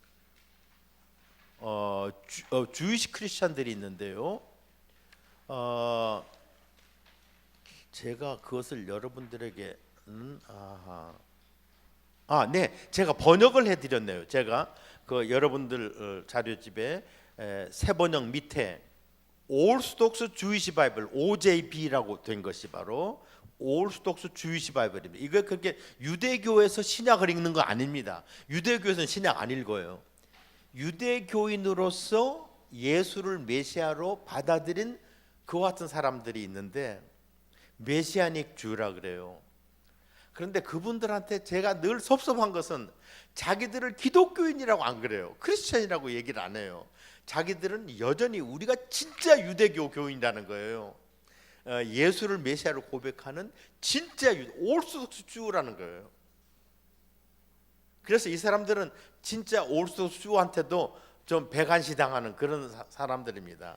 주이시 크리스찬들이 있는데요. 제가 그것을 여러분들에게 네, 제가 번역을 해드렸네요. 제가 그 여러분들 자료집에 새 번역 밑에 올스톡스 주이시 바이블 OJB라고 된 것이 바로 올스톡스 주이시 바이블입니다. 이거 그렇게 유대교에서 신약을 읽는 거 아닙니다. 유대교에서는 신약 안 읽어요. 유대교인으로서 예수를 메시아로 받아들인 그와 같은 사람들이 있는데 메시아닉 주라 그래요. 그런데 그분들한테 제가 늘 섭섭한 것은 자기들을 기독교인이라고 안 그래요. 크리스천이라고 얘기를 안 해요. 자기들은 여전히 우리가 진짜 유대교 교인이라는 거예요. 예수를 메시아로 고백하는 진짜 올소독스 주라는 거예요. 그래서 이 사람들은 진짜 올소독스 주한테도 좀 배간시 당하는 그런 사람들입니다.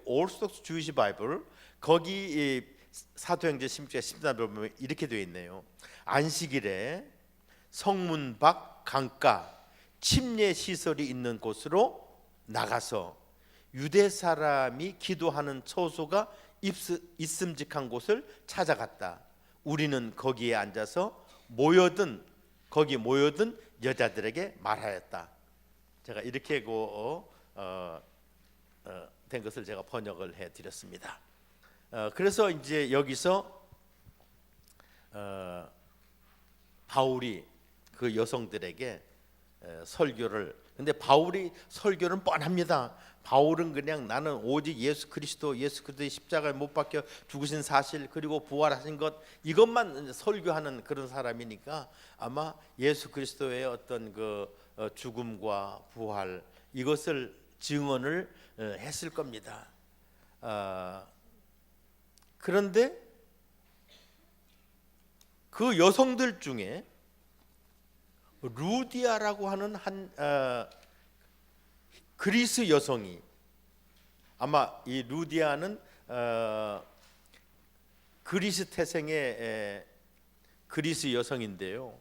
올소독스 주이시 바이블 거기 사도행전 16장 13절 보면 이렇게 되어 있네요. 안식일에 성문 밖 강가 침례 시설이 있는 곳으로 나가서 유대 사람이 기도하는 처소가 있음직한 곳을 찾아갔다. 우리는 거기에 앉아서 거기 모여든 여자들에게 말하였다. 제가 이렇게 된 것을 제가 번역을 해드렸습니다. 그래서 이제 여기서 바울이 그 여성들에게 설교를, 근데 바울이 설교는 뻔합니다. 바울은 그냥 나는 오직 예수 그리스도의 십자가에 못 박혀 죽으신 사실 그리고 부활하신 것 이것만 설교하는 그런 사람이니까 아마 예수 그리스도의 어떤 그 죽음과 부활 이것을 증언을 했을 겁니다. 그런데 그 여성들 중에 루디아라고 하는 한 그리스 여성이, 아마 이 루디아는 그리스 태생의 그리스 여성인데요.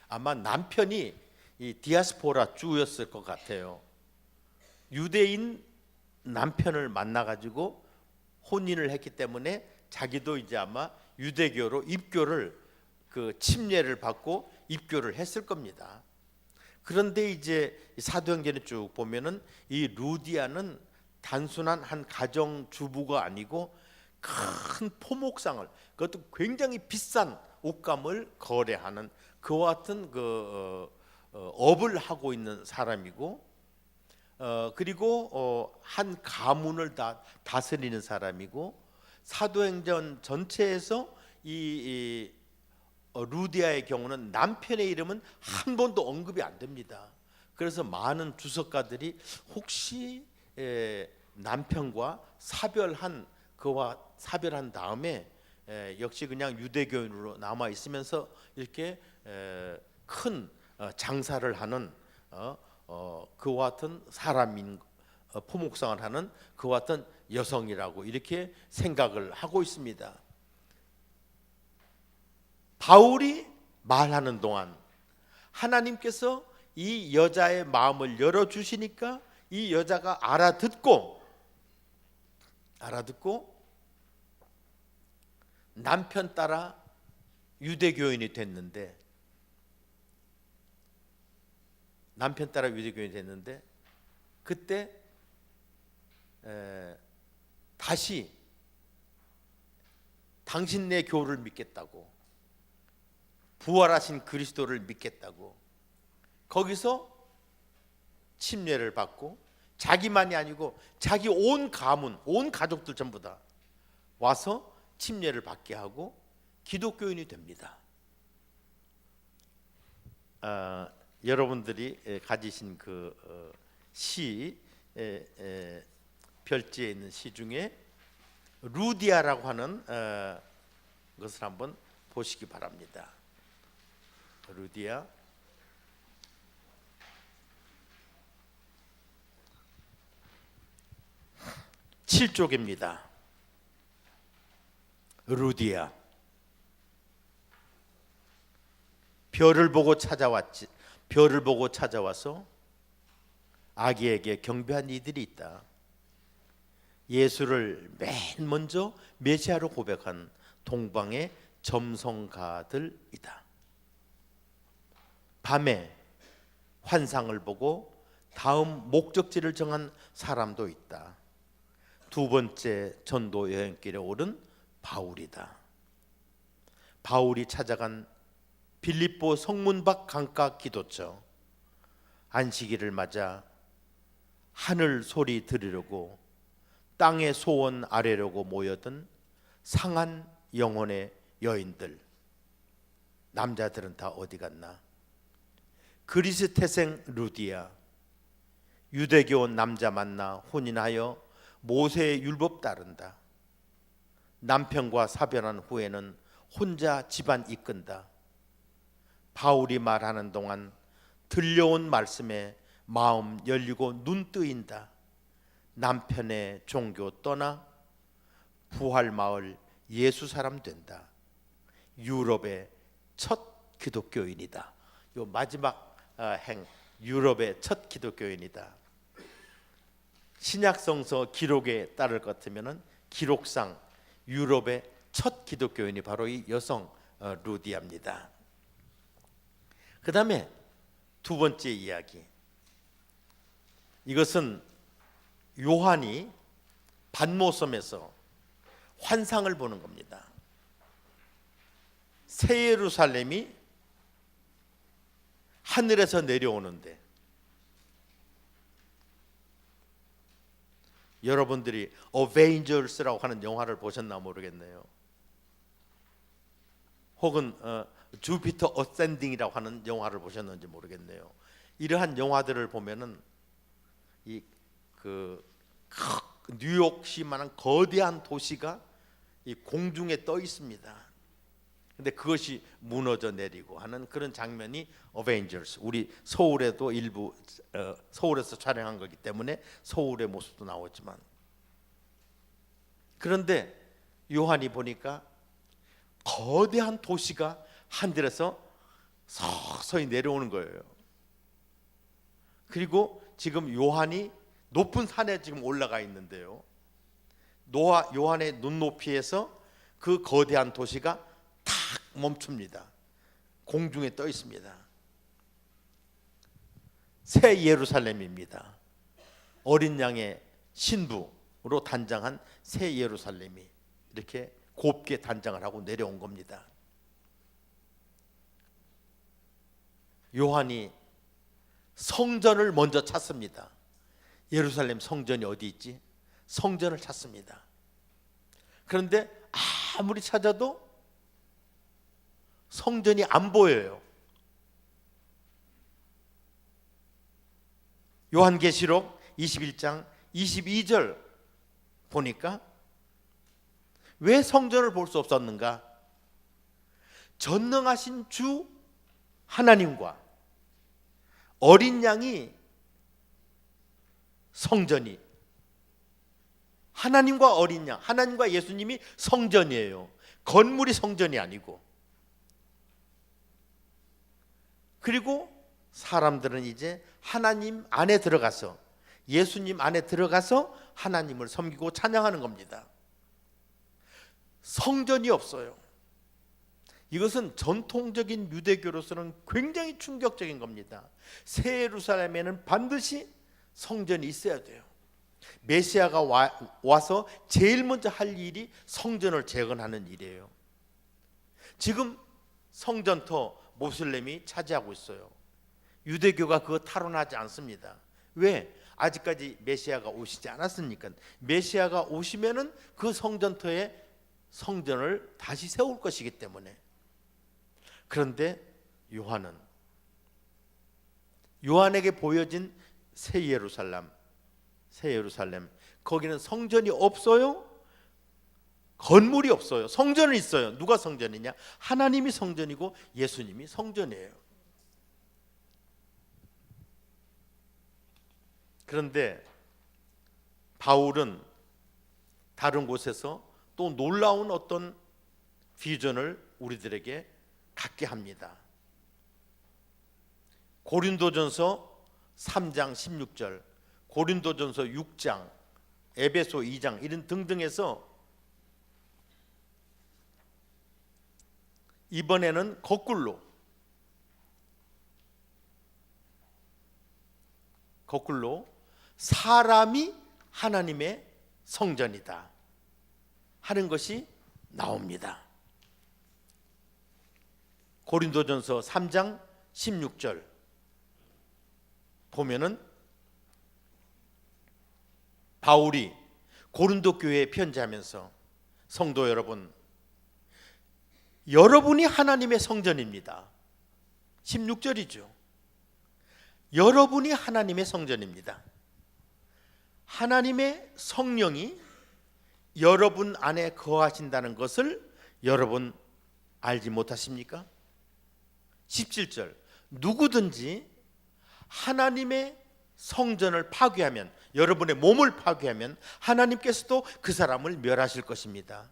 아마 남편이 이 디아스포라 주였을 것 같아요. 유대인 남편을 만나가지고 혼인을 했기 때문에 자기도 이제 아마 유대교로 입교를 그 침례를 받고 입교를 했을 겁니다. 그런데 이제 사도행전에 쭉 보면은 이 루디아는 단순한 한 가정 주부가 아니고 큰 포목상을, 그것도 굉장히 비싼 옷감을 거래하는 그와 같은 업을 하고 있는 사람이고, 그리고 한 가문을 다스리는 사람이고, 사도행전 전체에서 이 루디아의 경우는 남편의 이름은 한 번도 언급이 안 됩니다. 그래서 많은 주석가들이 혹시 남편과 그와 사별한 다음에 역시 그냥 유대교인으로 남아 있으면서 이렇게 큰 장사를 하는 그와 같은 사람인, 포목상을 하는 그와 같은 여성이라고 이렇게 생각을 하고 있습니다. 바울이 말하는 동안 하나님께서 이 여자의 마음을 열어주시니까 이 여자가 알아듣고 남편 따라 유대교인이 됐는데, 그때 다시 당신네 교를 믿겠다고, 부활하신 그리스도를 믿겠다고 거기서 침례를 받고, 자기만이 아니고 자기 온 가문, 온 가족들 전부 다 와서 침례를 받게 하고 기독교인이 됩니다. 여러분들이 가지신 그 시, 별지에 있는 시 중에 루디아라고 하는 것을 한번 보시기 바랍니다. 루디아 7쪽입니다. 루디아, 별을 보고 찾아와서 아기에게 경배한 이들이 있다. 예수를 맨 먼저 메시아로 고백한 동방의 점성가들이다. 밤에 환상을 보고 다음 목적지를 정한 사람도 있다. 두 번째 전도 여행길에 오른 바울이다. 바울이 찾아간 빌립보 성문 밖 강가 기도처, 안식일을 맞아 하늘 소리 들으려고 땅의 소원 아래려고 모여든 상한 영혼의 여인들, 남자들은 다 어디 갔나? 그리스 태생 루디아, 유대교 남자 만나 혼인하여 모세의 율법 따른다. 남편과 사별한 후에는 혼자 집안 이끈다. 바울이 말하는 동안 들려온 말씀에 마음 열리고 눈 뜨인다. 남편의 종교 떠나 부활 마을 예수 사람 된다. 유럽의 첫 기독교인이다. 요 마지막 행, 유럽의 첫 기독교인이다. 신약성서 기록에 따를 것 같으면은 기록상 유럽의 첫 기독교인이 바로 이 여성 루디아입니다. 그 다음에 두 번째 이야기, 이것은 요한이 반모섬에서 환상을 보는 겁니다. 새 예루살렘이 하늘에서 내려오는데, 여러분들이 어베인저스라고 하는 영화를 보셨나 모르겠네요. 혹은 주피터 어센딩이라고 하는 영화를 보셨는지 모르겠네요. 이러한 영화들을 보면은 뉴욕시만한 거대한 도시가 이 공중에 떠 있습니다. 근데 그것이 무너져 내리고 하는 그런 장면이 어벤져스, 우리 서울에도 일부 서울에서 촬영한 거기 때문에 서울의 모습도 나오지만, 그런데 요한이 보니까 거대한 도시가 하늘에서 서서히 내려오는 거예요. 그리고 지금 요한이 높은 산에 지금 올라가 있는데요, 요한의 눈높이에서 그 거대한 도시가 탁 멈춥니다. 공중에 떠 있습니다. 새 예루살렘입니다. 어린 양의 신부로 단장한 새 예루살렘이 이렇게 곱게 단장을 하고 내려온 겁니다. 요한이 성전을 먼저 찾습니다. 예루살렘 성전이 어디 있지? 성전을 찾습니다. 그런데 아무리 찾아도 성전이 안 보여요. 요한계시록 21장 22절 보니까 왜 성전을 볼 수 없었는가? 전능하신 주 하나님과 어린 양이 성전이, 하나님과 어린 양, 하나님과 예수님이 성전이에요. 건물이 성전이 아니고. 그리고 사람들은 이제 하나님 안에 들어가서, 예수님 안에 들어가서 하나님을 섬기고 찬양하는 겁니다. 성전이 없어요. 이것은 전통적인 유대교로서는 굉장히 충격적인 겁니다. 새 예루살렘에는 반드시 성전이 있어야 돼요. 메시아가 와서 제일 먼저 할 일이 성전을 재건하는 일이에요. 지금 성전터 모슬렘이 차지하고 있어요. 유대교가 그거 탈원하지 않습니다. 왜? 아직까지 메시아가 오시지 않았으니까. 메시아가 오시면은 그 성전터에 성전을 다시 세울 것이기 때문에. 그런데 요한에게 보여진 새 예루살렘, 거기는 성전이 없어요. 건물이 없어요. 성전은 있어요. 누가 성전이냐? 하나님이 성전이고 예수님이 성전이에요. 그런데 바울은 다른 곳에서 또 놀라운 어떤 비전을 우리들에게 갖게 합니다. 고린도전서 3장 16절, 고린도전서 6장, 에베소 2장 이런 등등에서 이번에는 거꾸로 사람이 하나님의 성전이다 하는 것이 나옵니다. 고린도전서 3장 16절 보면은 바울이 고린도 교회에 편지하면서 성도 여러분, 여러분이 하나님의 성전입니다. 16절이죠. 여러분이 하나님의 성전입니다. 하나님의 성령이 여러분 안에 거하신다는 것을 여러분 알지 못하십니까? 17절, 누구든지 하나님의 성전을 파괴하면, 여러분의 몸을 파괴하면 하나님께서도 그 사람을 멸하실 것입니다.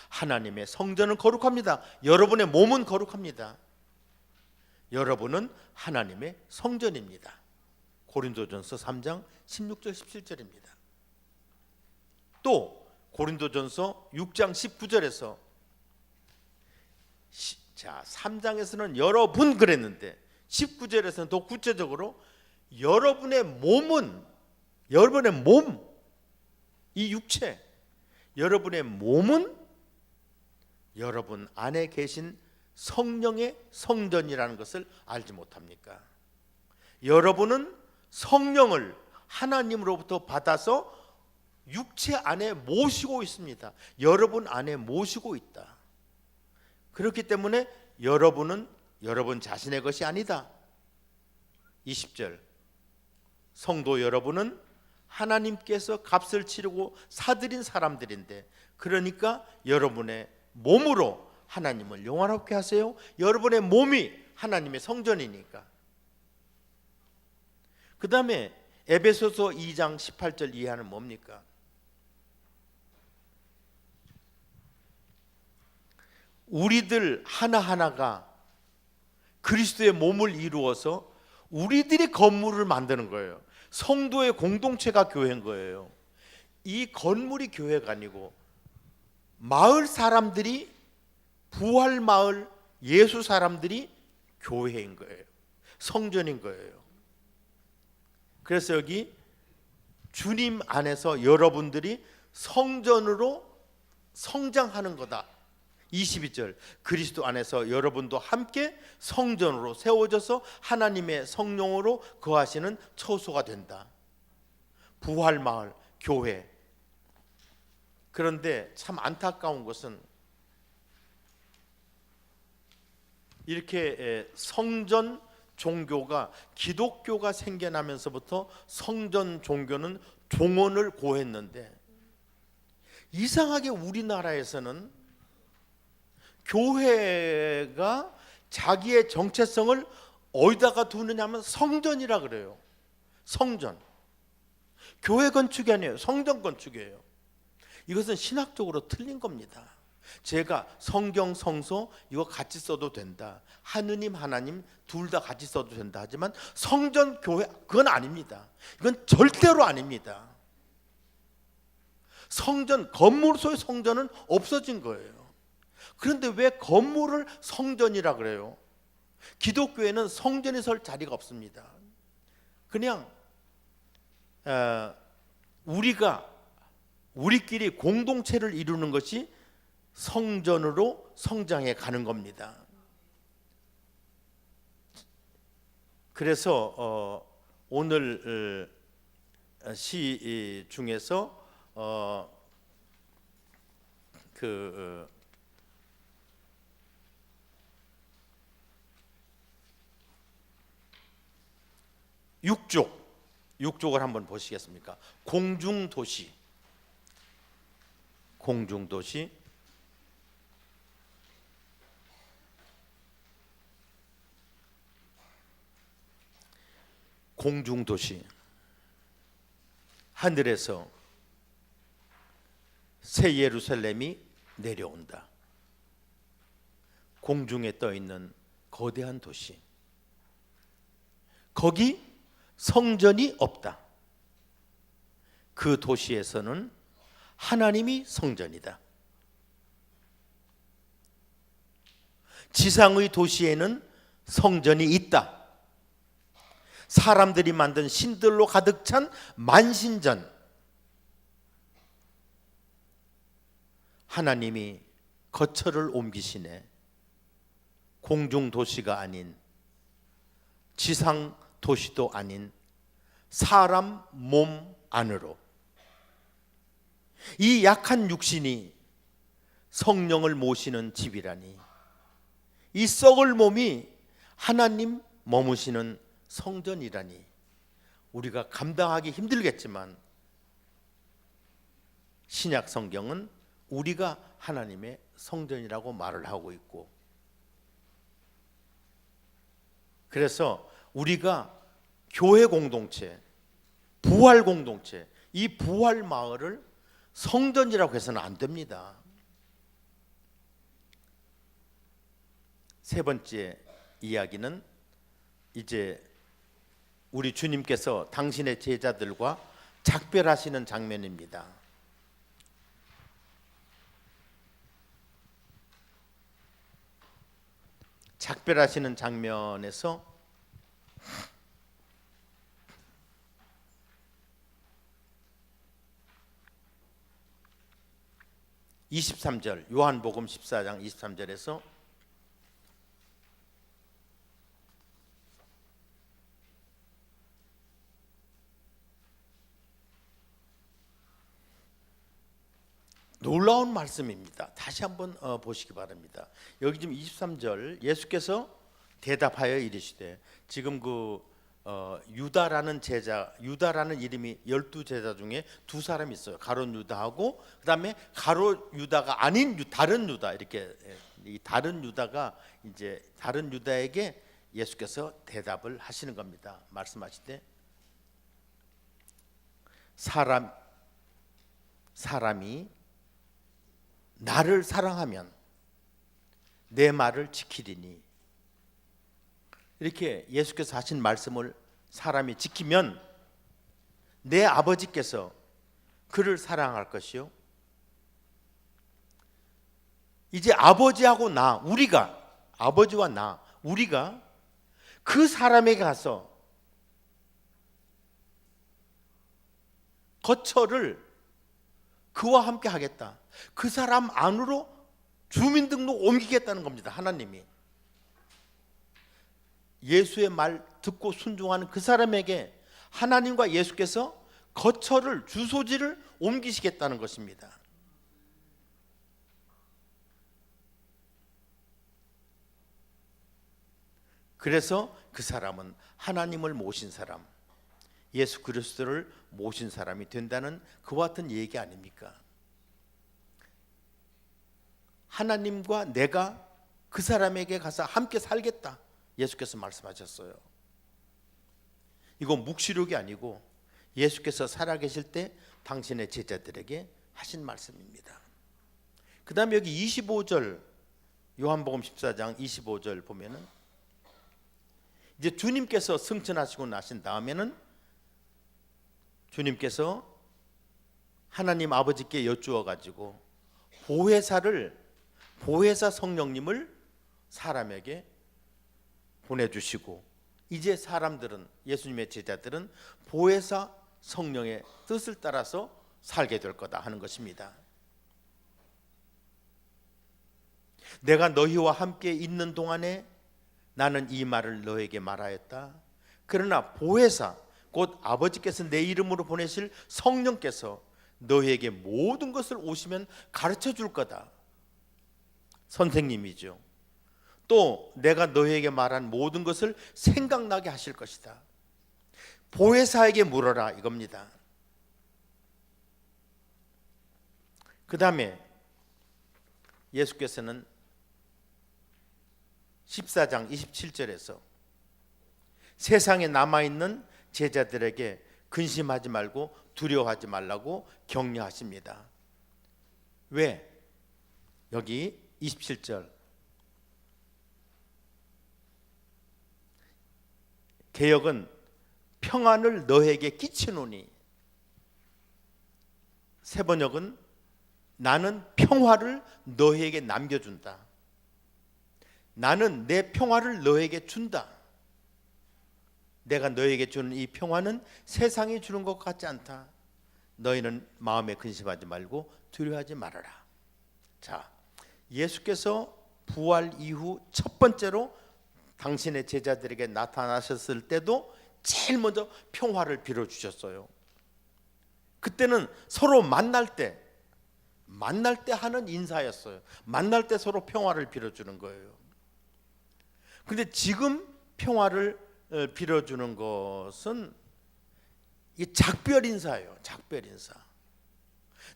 하나님의 성전은 거룩합니다. 여러분의 몸은 거룩합니다. 여러분은 하나님의 성전입니다. 고린도전서 3장 16절 17절입니다. 또 고린도전서 6장 19절에서 3장에서는 여러분 그랬는데 19절에서는 더 구체적으로 여러분의 몸은, 여러분의 몸, 이 육체, 여러분의 몸은 여러분 안에 계신 성령의 성전이라는 것을 알지 못합니까? 여러분은 성령을 하나님으로부터 받아서 육체 안에 모시고 있습니다. 여러분 안에 모시고 있다. 그렇기 때문에 여러분은 여러분 자신의 것이 아니다. 20절, 성도 여러분은 하나님께서 값을 치르고 사들인 사람들인데, 그러니까 여러분의 몸으로 하나님을 영화롭게 하세요. 여러분의 몸이 하나님의 성전이니까. 그 다음에 에베소서 2장 18절 이하는 뭡니까? 우리들 하나하나가 그리스도의 몸을 이루어서 우리들이 건물을 만드는 거예요. 성도의 공동체가 교회인 거예요. 이 건물이 교회가 아니고 마을 사람들이, 부활 마을 예수 사람들이 교회인 거예요. 성전인 거예요. 그래서 여기 주님 안에서 여러분들이 성전으로 성장하는 거다. 22절, 그리스도 안에서 여러분도 함께 성전으로 세워져서 하나님의 성령으로 거하시는 처소가 된다. 부활 마을 교회. 그런데 참 안타까운 것은 이렇게 성전 종교가, 기독교가 생겨나면서부터 성전 종교는 종언을 고했는데, 이상하게 우리나라에서는 교회가 자기의 정체성을 어디다가 두느냐면 성전이라 그래요. 성전. 교회 건축이 아니에요. 성전 건축이에요. 이것은 신학적으로 틀린 겁니다. 제가 성경, 성소 이거 같이 써도 된다, 하느님, 하나님 둘 다 같이 써도 된다 하지만 성전, 교회 그건 아닙니다. 이건 절대로 아닙니다. 성전, 건물 속의 성전은 없어진 거예요. 그런데 왜 건물을 성전이라 그래요? 기독교에는 성전이 설 자리가 없습니다. 그냥 우리끼리 공동체를 이루는 것이 성전으로 성장해 가는 겁니다. 그래서 오늘 시 중에서 육족을 한번 보시겠습니까? 공중도시. 공중도시. 하늘에서 새 예루살렘이 내려온다. 공중에 떠 있는 거대한 도시. 거기 성전이 없다. 그 도시에서는 하나님이 성전이다. 지상의 도시에는 성전이 있다. 사람들이 만든 신들로 가득 찬 만신전. 하나님이 거처를 옮기시네. 공중 도시가 아닌, 지상 도시도 아닌 사람 몸 안으로. 이 약한 육신이 성령을 모시는 집이라니, 이 썩을 몸이 하나님 머무시는 성전이라니, 우리가 감당하기 힘들겠지만 신약 성경은 우리가 하나님의 성전이라고 말을 하고 있고, 그래서 우리가 교회 공동체, 부활 공동체, 이 부활 마을을 성전이라고 해서는 안 됩니다. 세 번째 이야기는 이제 우리 주님께서 당신의 제자들과 작별하시는 장면입니다. 작별하시는 장면에서 (23절) 요한복음 14장 23절에서 놀라운 말씀입니다. 다시 한번 보시기 바랍니다. 여기 지금 23절, 예수께서 대답하여 이르시되, 지금 유다라는 제자, 유다라는 이름이 12제자 중에 두 사람이 있어요. 가룟 유다하고 그 다음에 가룟 유다가 아닌 다른 유다, 이렇게 이 다른 유다가 이제 다른 유다에게 예수께서 대답을 하시는 겁니다. 말씀하시되, 사람이 나를 사랑하면 내 말을 지키리니, 이렇게 예수께서 하신 말씀을 사람이 지키면 내 아버지께서 그를 사랑할 것이요. 이제 아버지하고 나, 우리가, 아버지와 나, 우리가 그 사람에게 가서 거처를 그와 함께 하겠다. 그 사람 안으로 주민등록 옮기겠다는 겁니다. 하나님이. 예수의 말 듣고 순종하는 그 사람에게 하나님과 예수께서 거처를, 주소지를 옮기시겠다는 것입니다. 그래서 그 사람은 하나님을 모신 사람, 예수 그리스도를 모신 사람이 된다는 그와 같은 얘기 아닙니까? 하나님과 내가 그 사람에게 가서 함께 살겠다, 예수께서 말씀하셨어요. 이건 묵시록이 아니고 예수께서 살아계실 때 당신의 제자들에게 하신 말씀입니다. 그 다음에 여기 25절, 요한복음 14장 25절 보면은 이제 주님께서 승천하시고 나신 다음에는 주님께서 하나님 아버지께 여쭈어 가지고 보혜사 성령님을 사람에게 보내주시고, 이제 사람들은, 예수님의 제자들은 보혜사 성령의 뜻을 따라서 살게 될 거다 하는 것입니다. 내가 너희와 함께 있는 동안에 나는 이 말을 너에게 말하였다. 그러나 보혜사, 곧 아버지께서 내 이름으로 보내실 성령께서 너희에게 모든 것을 오시면 가르쳐 줄 거다. 선생님이죠. 또 내가 너희에게 말한 모든 것을 생각나게 하실 것이다. 보혜사에게 물어라, 이겁니다. 그 다음에 예수께서는 14장 27절에서 세상에 남아있는 제자들에게 근심하지 말고 두려워하지 말라고 격려하십니다. 왜? 여기 27절 개역은 평안을 너에게 끼치노니, 세번역은 나는 평화를 너에게 남겨준다. 나는 내 평화를 너에게 준다. 내가 너에게 주는 이 평화는 세상이 주는 것 같지 않다. 너희는 마음에 근심하지 말고 두려워하지 말아라. 자, 예수께서 부활 이후 첫 번째로 당신의 제자들에게 나타나셨을 때도 제일 먼저 평화를 빌어주셨어요. 그때는 서로 만날 때 하는 인사였어요. 만날 때 서로 평화를 빌어주는 거예요. 근데 지금 평화를 빌어주는 것은 이 작별 인사예요. 작별 인사.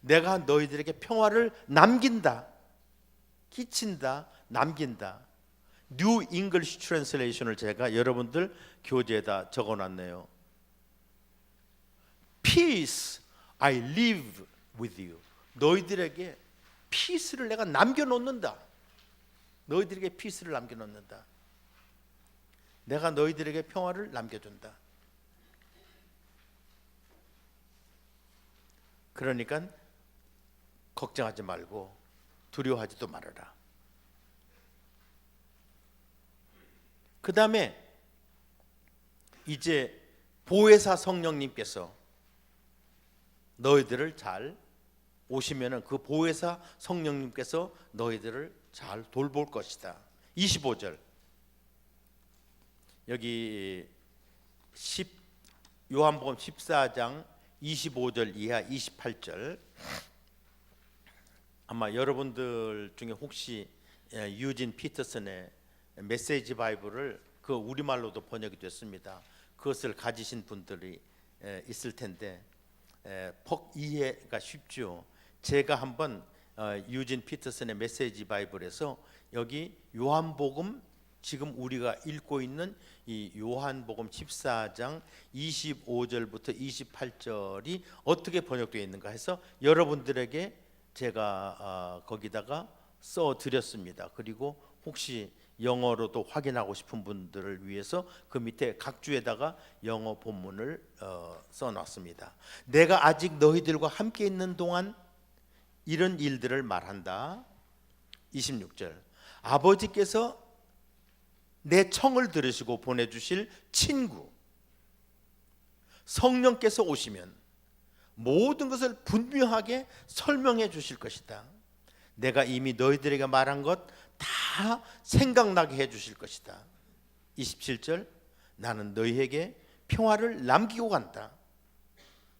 내가 너희들에게 평화를 남긴다, 끼친다, 남긴다. New English Translation을 제가 여러분들 교재에다 적어놨네요. Peace I leave with you. 너희들에게 피스를 내가 남겨놓는다. 너희들에게 피스를 남겨놓는다. 내가 너희들에게 평화를 남겨준다. 그러니까 걱정하지 말고 두려워하지도 말아라. 그 다음에 이제 보혜사 성령님께서 너희들을 잘 오시면은 그 보혜사 성령님께서 너희들을 잘 돌볼 것이다. 25절 여기 요한복음 14장 25절 이하 28절, 아마 여러분들 중에 혹시 유진 피터슨의 메시지 바이블을 그 우리말로도 번역이 됐습니다. 그것을 가지신 분들이 있을 텐데 이해가 쉽죠. 제가 한번 유진 피터슨의 메시지 바이블에서 여기 요한복음, 지금 우리가 읽고 있는 이 요한복음 14장 25절부터 28절이 어떻게 번역되어 있는가 해서 여러분들에게 제가 거기다가 써 드렸습니다. 그리고 혹시 영어로도 확인하고 싶은 분들을 위해서 그 밑에 각 주에다가 영어 본문을 써놨습니다. 내가 아직 너희들과 함께 있는 동안 이런 일들을 말한다. 26절, 아버지께서 내 청을 들으시고 보내주실 친구 성령께서 오시면 모든 것을 분명하게 설명해 주실 것이다. 내가 이미 너희들에게 말한 것 다 생각나게 해 주실 것이다. 27절, 나는 너희에게 평화를 남기고 간다.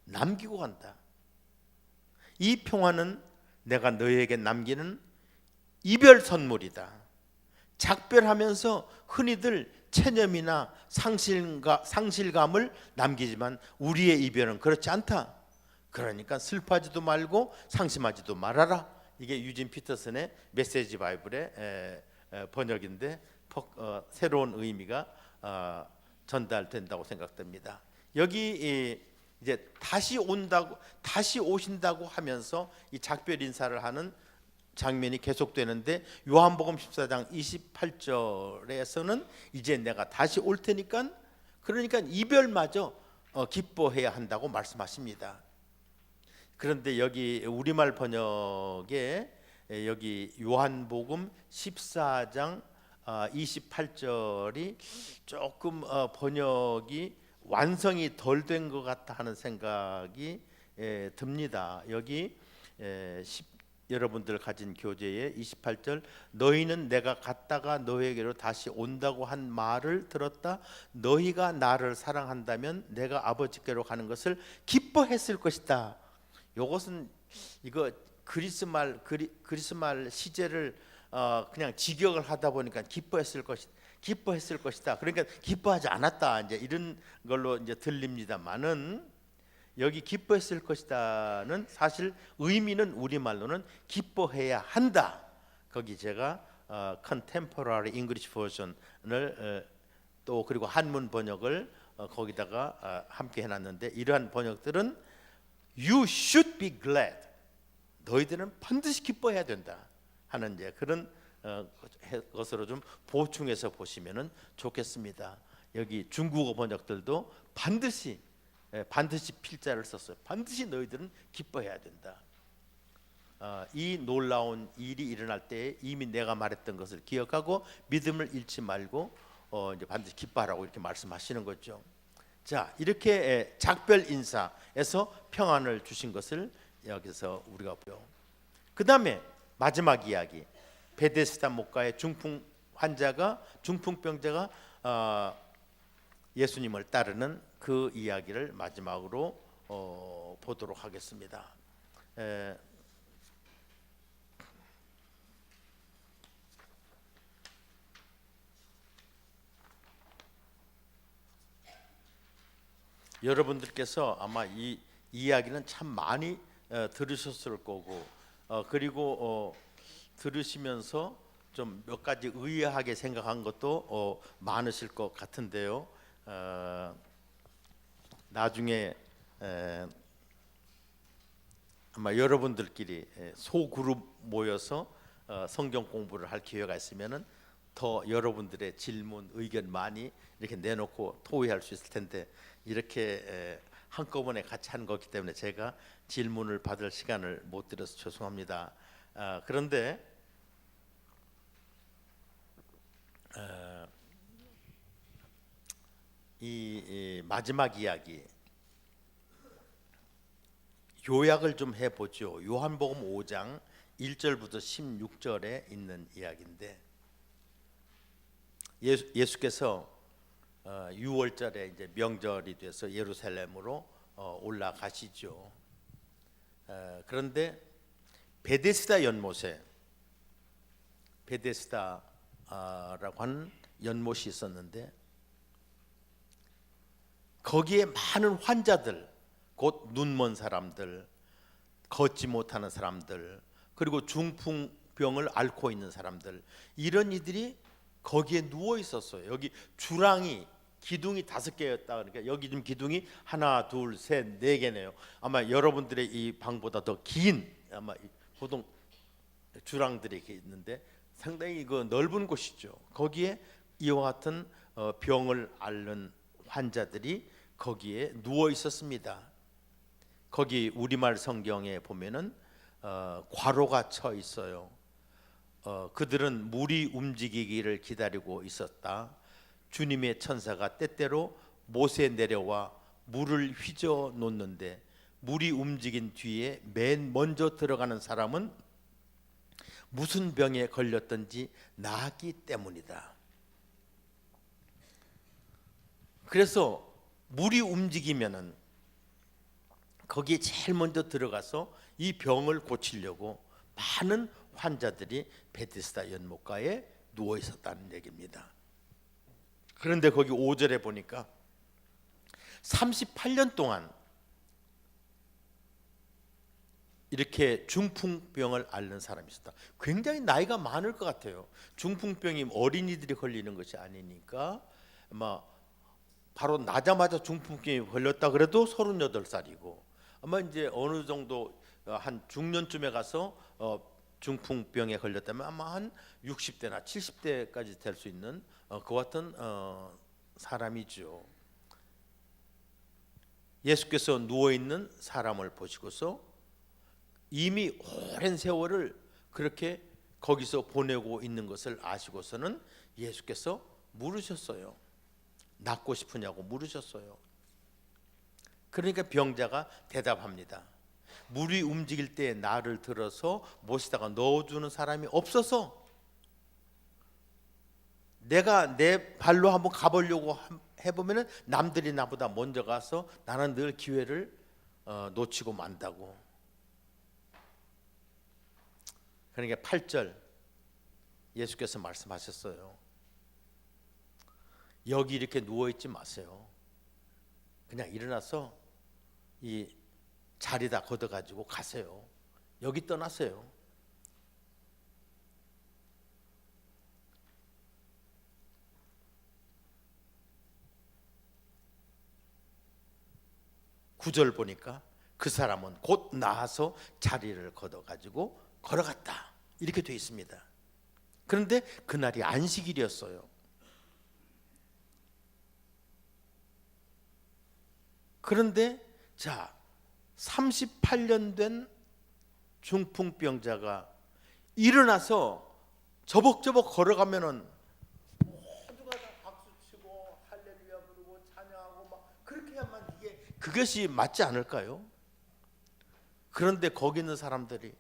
남기고 간다. 이 평화는 내가 너희에게 남기는 이별 선물이다. 작별하면서 흔히들 체념이나 상실감을 남기지만 우리의 이별은 그렇지 않다. 그러니까 슬퍼하지도 말고 상심하지도 말아라. 이게 유진 피터슨의 메시지 바이블의 번역인데 새로운 의미가 전달된다고 생각됩니다. 여기 이제 다시 오신다고 하면서 이 작별 인사를 하는 장면이 계속되는데 요한복음 14장 28절에서는 이제 내가 다시 올 테니까 그러니까 이별마저 기뻐해야 한다고 말씀하십니다. 그런데 여기 우리말 번역에 여기 요한복음 14장 28절이 조금 번역이 완성이 덜 된 것 같다 하는 생각이 듭니다. 여기 여러분들 가진 교재에 28절, 너희는 내가 갔다가 너희에게로 다시 온다고 한 말을 들었다. 너희가 나를 사랑한다면 내가 아버지께로 가는 것을 기뻐했을 것이다. 이것은 이거 그리스말 시제를 그냥 직역을 하다 보니까 기뻐했을 것이다. 그러니까 기뻐하지 않았다. 이제 이런 걸로 이제 들립니다만은 여기 기뻐했을 것이다는 사실 의미는 우리말로는 기뻐해야 한다. 거기 제가 Contemporary English Version을 또 그리고 한문 번역을 거기다가 함께 해놨는데 이러한 번역들은 You should be glad. 너희들은 반드시 기뻐해야 된다 하는 이제 그런 것으로 좀 보충해서 보시면은 좋겠습니다. 여기 중국어 번역들도 반드시 필자를 썼어요. 반드시 너희들은 기뻐해야 된다. 이 놀라운 일이 일어날 때 이미 내가 말했던 것을 기억하고 믿음을 잃지 말고 이제 반드시 기뻐하라고 이렇게 말씀하시는 거죠. 자, 이렇게 작별 인사에서 평안을 주신 것을 여기서 우리가 보요. 그 다음에 마지막 이야기, 베데스다 목가의 중풍병자가 예수님을 따르는 그 이야기를 마지막으로 보도록 하겠습니다. 여러분들께서 아마 이 이야기는 참 많이 들으셨을 거고 그리고 들으시면서 좀 몇 가지 의아하게 생각한 것도 많으실 것 같은데요. 나중에 아마 여러분들끼리 소그룹 모여서 성경 공부를 할 기회가 있으면은 더 여러분들의 질문, 의견 많이 이렇게 내놓고 토의할 수 있을 텐데 이렇게 한꺼번에 같이 하는 거기 때문에 제가 질문을 받을 시간을 못 드려서 죄송합니다. 그런데 이 마지막 이야기 요약을 좀 해보죠. 요한복음 5장 1절부터 16절에 있는 이야기인데 예수께서 6월절에 이제 명절이 돼서 예루살렘으로 올라가시죠. 그런데 베데스다 연못에 베데스다라고 하는 연못이 있었는데 거기에 많은 환자들, 곧 눈먼 사람들, 걷지 못하는 사람들, 그리고 중풍병을 앓고 있는 사람들, 이런 이들이 거기에 누워 있었어요. 여기 주랑이 기둥이 5개였다. 그러니까 여기 지금 기둥이 하나, 둘, 셋, 4개네요. 아마 여러분들의 이 방보다 더 긴 아마 보통 주랑들이 이렇게 있는데 상당히 그 넓은 곳이죠. 거기에 이와 같은 병을 앓는 환자들이 거기에 누워 있었습니다. 거기 우리말 성경에 보면은 괄호가 쳐 있어요. 그들은 물이 움직이기를 기다리고 있었다. 주님의 천사가 때때로 못에 내려와 물을 휘저 놓는데 물이 움직인 뒤에 맨 먼저 들어가는 사람은 무슨 병에 걸렸든지 나았기 때문이다. 그래서 물이 움직이면은 거기에 제일 먼저 들어가서 이 병을 고치려고 많은 환자들이 베데스다 연못가에 누워 있었다는 얘기입니다. 그런데 거기 5절에 보니까 38년 동안 이렇게 중풍병을 앓는 사람이 있었다. 굉장히 나이가 많을 것 같아요. 중풍병이 어린이들이 걸리는 것이 아니니까 아마 바로 나자마자 중풍병이 걸렸다 그래도 38살이고 아마 이제 어느 정도 한 중년쯤에 가서 중풍병에 걸렸다면 아마 한 60대나 70대까지 될 수 있는 그 같은 사람이죠. 예수께서 누워 있는 사람을 보시고서 이미 오랜 세월을 그렇게 거기서 보내고 있는 것을 아시고서는 예수께서 물으셨어요. 낫고 싶으냐고 물으셨어요. 그러니까 병자가 대답합니다. 물이 움직일 때 나를 들어서 못에다가 넣어주는 사람이 없어서 내가 내 발로 한번 가보려고 해보면 남들이 나보다 먼저 가서 나는 늘 기회를 놓치고 만다고. 그러니까 8절 예수께서 말씀하셨어요. 여기 이렇게 누워있지 마세요. 그냥 일어나서 이 자리다 걷어가지고 가세요. 여기 떠나세요. 구절 보니까 그 사람은 곧 나아서 자리를 걷어가지고 걸어갔다 이렇게 되어 있습니다. 그런데 그날이 안식일이었어요. 그런데 자 38년 된 중풍병자가 일어나서 저벅저벅 걸어가면은 모두가 다 박수치고 할렐루야 부르고 찬양하고 막 그렇게 하면 이게 그것이 맞지 않을까요? 그런데 거기 있는 사람들이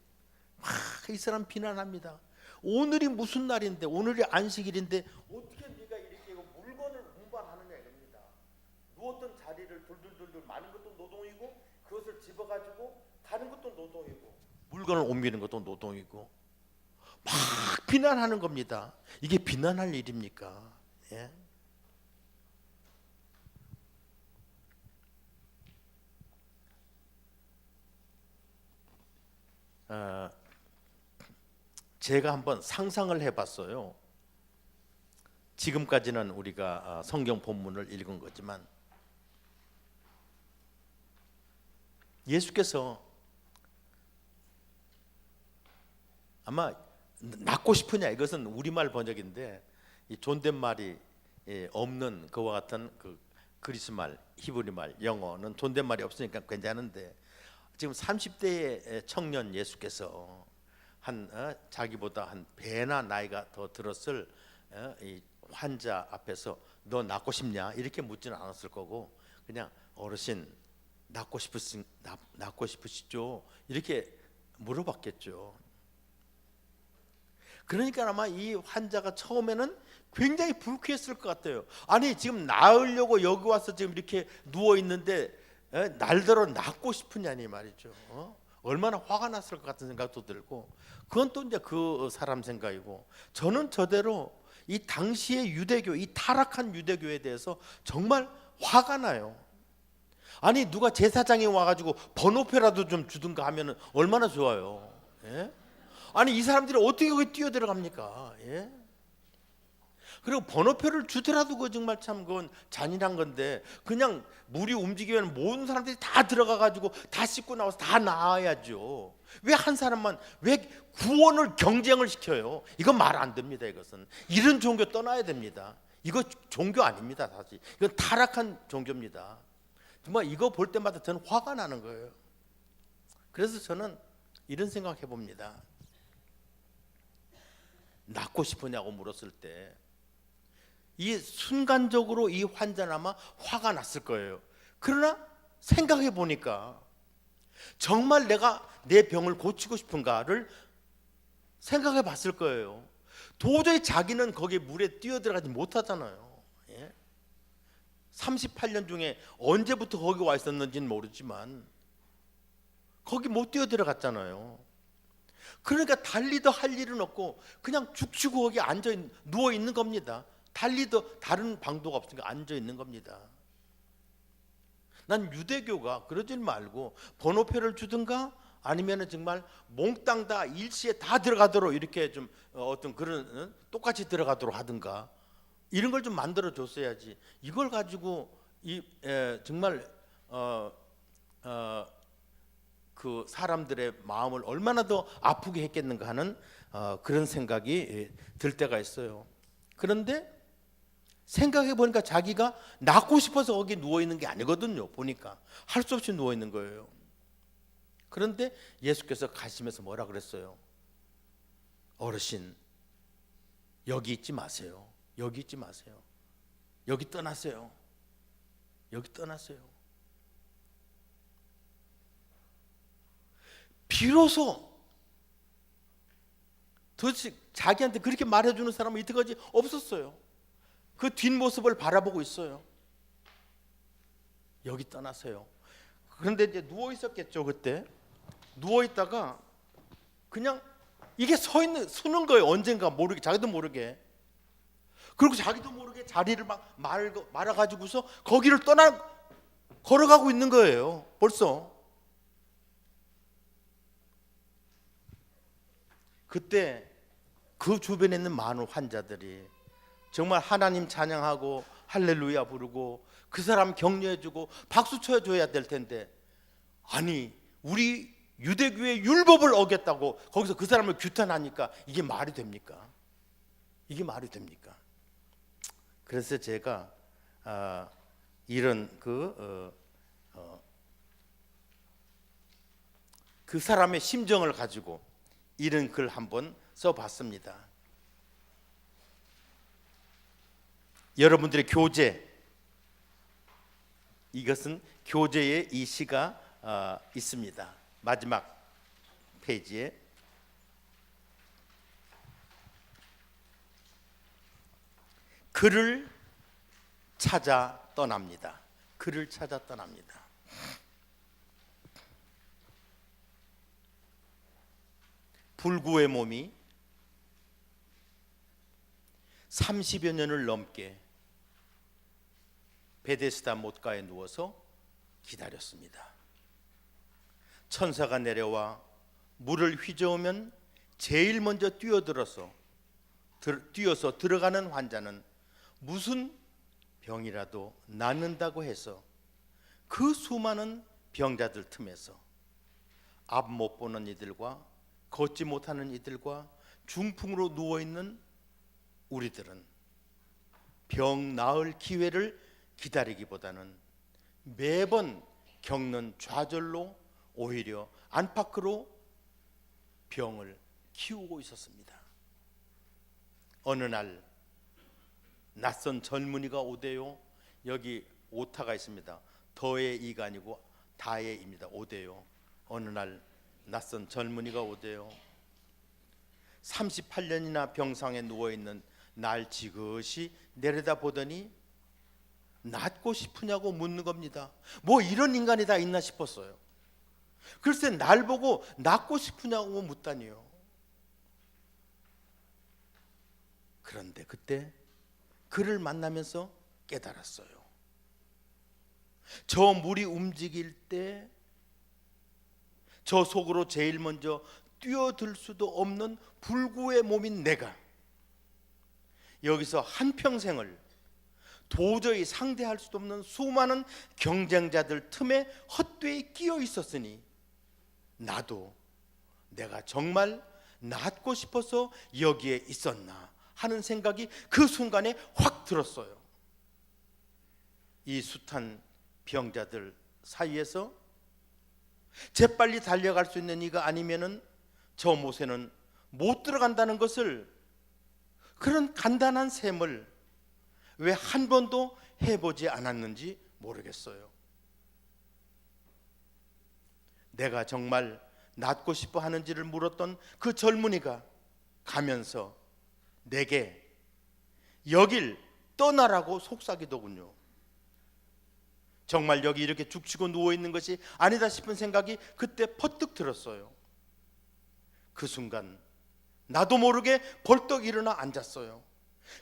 막 이 사람 비난합니다. 오늘이 무슨 날인데 오늘이 안식일인데 어떻게 네가 이렇게 물건을 운반하느냐 이겁니다. 누웠던 자리를 돌돌돌돌 마는 것도 노동이고 그것을 집어가지고 가는 것도 노동이고 물건을 옮기는 것도 노동이고 막 비난하는 겁니다. 이게 비난할 일입니까? 예? 제가 한번 상상을 해봤어요. 지금까지는 우리가 성경 본문을 읽은 거지만 예수께서 아마 낫고 싶으냐 이것은 우리말 번역인데 이 존댓말이 없는 그와 같은 그 그리스말, 히브리말, 영어는 존댓말이 없으니까 괜찮은데 지금 30대의 청년 예수께서 한 자기보다 한 배나 나이가 더 들었을 이 환자 앞에서 너 낫고 싶냐 이렇게 묻지는 않았을 거고 그냥 어르신 낫고 싶으시죠 이렇게 물어봤겠죠. 그러니까 아마 이 환자가 처음에는 굉장히 불쾌했을 것 같아요. 아니 지금 나으려고 여기 와서 지금 이렇게 누워 있는데 날더러 낫고 싶으냐니 말이죠. 얼마나 화가 났을 것 같은 생각도 들고 그건 또 이제 그 사람 생각이고 저는 저대로 이 당시의 유대교 이 타락한 유대교에 대해서 정말 화가 나요. 아니 누가 제사장이 와가지고 번호표라도 좀 주든가 하면은 얼마나 좋아요. 예? 아니 이 사람들이 어떻게 거기 뛰어들어갑니까? 예? 그리고 번호표를 주더라도 그 정말 참 그건 잔인한 건데, 그냥 물이 움직이면 모든 사람들이 다 들어가 가지고 다 씻고 나와서 다 나와야죠. 왜 한 사람만, 왜 구원을 경쟁을 시켜요? 이건 말 안 됩니다. 이것은 이런 종교 떠나야 됩니다. 이거 종교 아닙니다. 사실 이건 타락한 종교입니다. 정말 이거 볼 때마다 저는 화가 나는 거예요. 그래서 저는 이런 생각 해봅니다. 낫고 싶으냐고 물었을 때 이 순간적으로 이 환자는 아마 화가 났을 거예요. 그러나 생각해 보니까 정말 내가 내 병을 고치고 싶은가를 생각해 봤을 거예요. 도저히 자기는 거기에 물에 뛰어들어가지 못하잖아요. 예? 38년 중에 언제부터 거기 와 있었는지는 모르지만 거기 못 뛰어들어갔잖아요. 그러니까 달리도 할 일은 없고 그냥 죽치고 거기 누워 있는 겁니다. 달리도 다른 방도가 없으니까 앉아 있는 겁니다. 난 유대교가 그러질 말고 번호표를 주든가 아니면은 정말 몽땅 다 일시에 다 들어가도록 이렇게 좀 어떤 그런 똑같이 들어가도록 하든가 이런 걸 좀 만들어 줬어야지. 이걸 가지고 정말 그 사람들의 마음을 얼마나 더 아프게 했겠는가 하는 그런 생각이 들 때가 있어요. 그런데 생각해 보니까 자기가 낫고 싶어서 거기 누워 있는 게 아니거든요. 보니까 할 수 없이 누워 있는 거예요. 그런데 예수께서 가시면서 뭐라 그랬어요? 어르신, 여기 있지 마세요. 여기 있지 마세요. 여기 떠나세요. 여기 떠나세요. 비로소 도대체 자기한테 그렇게 말해주는 사람은 이때까지 없었어요. 그 뒷모습을 바라보고 있어요. 여기 떠나세요. 그런데 이제 누워 있었겠죠. 그때 누워 있다가 그냥 이게 서는 거예요. 언젠가 모르게, 자기도 모르게. 그리고 자기도 모르게 자리를 막 말아가지고서 거기를 걸어가고 있는 거예요. 벌써. 그때 그 주변에 있는 많은 환자들이 정말 하나님 찬양하고 할렐루야 부르고 그 사람 격려해주고 박수 쳐줘야 될 텐데, 아니 우리 유대교의 율법을 어겼다고 거기서 그 사람을 규탄하니까 이게 말이 됩니까? 이게 말이 됩니까? 그래서 제가 이런 그 사람의 심정을 가지고 이런 글 한번 써봤습니다. 여러분들의 교재, 이것은 교재에 이 시가 있습니다. 마지막 페이지에 그를 찾아 떠납니다. 그를 찾아 떠납니다. 불구의 몸이 30여 년을 넘게 베데스다 못가에 누워서 기다렸습니다. 천사가 내려와 물을 휘저으면 제일 먼저 뛰어서 들어가는 환자는 무슨 병이라도 낫는다고 해서 그 수많은 병자들 틈에서 앞 못 보는 이들과 걷지 못하는 이들과 중풍으로 누워있는 우리들은 병 나을 기회를 기다리기보다는 매번 겪는 좌절로 오히려 안팎으로 병을 키우고 있었습니다. 어느 날 낯선 젊은이가 오대요. 여기 오타가 있습니다. 더의 이가 아니고 다의입니다. 오대요. 어느 날 낯선 젊은이가 오대요. 38년이나 병상에 누워있는 날 지그시 내려다보더니 낫고 싶으냐고 묻는 겁니다. 뭐 이런 인간이 다 있나 싶었어요. 글쎄 날 보고 낫고 싶으냐고 묻다니요. 그런데 그때 그를 만나면서 깨달았어요. 저 물이 움직일 때 저 속으로 제일 먼저 뛰어들 수도 없는 불구의 몸인 내가 여기서 한평생을 도저히 상대할 수도 없는 수많은 경쟁자들 틈에 헛되이 끼어 있었으니 나도 내가 정말 낫고 싶어서 여기에 있었나 하는 생각이 그 순간에 확 들었어요. 이 숱한 병자들 사이에서 재빨리 달려갈 수 있는 이가 아니면은 저 못에는 못 들어간다는 것을, 그런 간단한 셈을 왜 한 번도 해보지 않았는지 모르겠어요. 내가 정말 낫고 싶어 하는지를 물었던 그 젊은이가 가면서 내게 여길 떠나라고 속삭이더군요. 정말 여기 이렇게 죽치고 누워있는 것이 아니다 싶은 생각이 그때 퍼뜩 들었어요. 그 순간 나도 모르게 벌떡 일어나 앉았어요.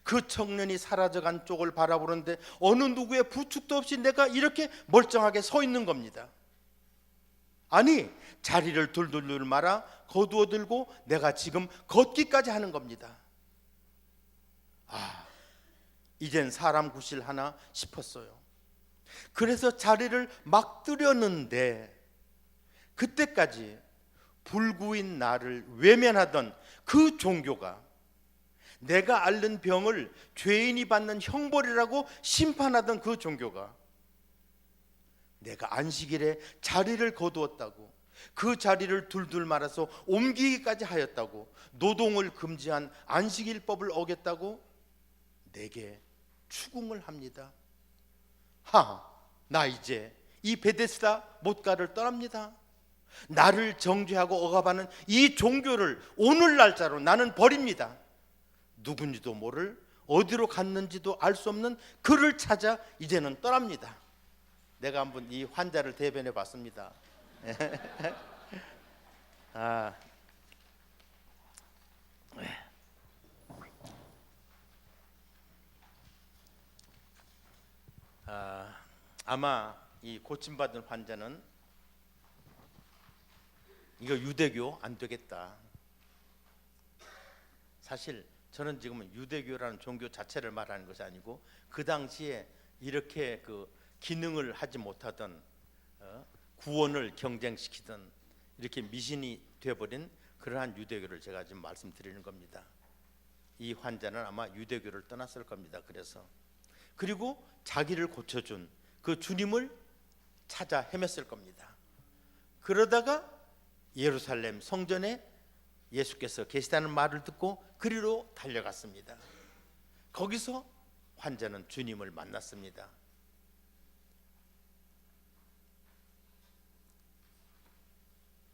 그 청년이 사라져간 쪽을 바라보는데 어느 누구의 부축도 없이 내가 이렇게 멀쩡하게 서 있는 겁니다. 아니, 자리를 둘둘둘 말아 거두어 들고 내가 지금 걷기까지 하는 겁니다. 이젠 사람 구실 하나 싶었어요. 그래서 자리를 막 뜨려는데 그때까지 불구인 나를 외면하던 그 종교가 내가 앓는 병을 죄인이 받는 형벌이라고 심판하던 그 종교가 내가 안식일에 자리를 거두었다고, 그 자리를 둘둘 말아서 옮기기까지 하였다고, 노동을 금지한 안식일법을 어겼다고 내게 추궁을 합니다. 나 이제 이 베데스다 못가를 떠납니다. 나를 정죄하고 억압하는 이 종교를 오늘 날짜로 나는 버립니다. 누군지도 모를, 어디로 갔는지도 알 수 없는 그를 찾아 이제는 떠납니다. 내가 한번 이 환자를 대변해 봤습니다. 아마 이 고침받은 환자는 이거 유대교 안 되겠다. 사실 저는 지금은 유대교라는 종교 자체를 말하는 것이 아니고 그 당시에 이렇게 그 기능을 하지 못하던 구원을 경쟁시키던 이렇게 미신이 되어버린 그러한 유대교를 제가 지금 말씀드리는 겁니다. 이 환자는 아마 유대교를 떠났을 겁니다. 그리고 자기를 고쳐준 그 주님을 찾아 헤맸을 겁니다. 그러다가 예루살렘 성전에 예수께서 계시다는 말을 듣고 그리로 달려갔습니다. 거기서 환자는 주님을 만났습니다.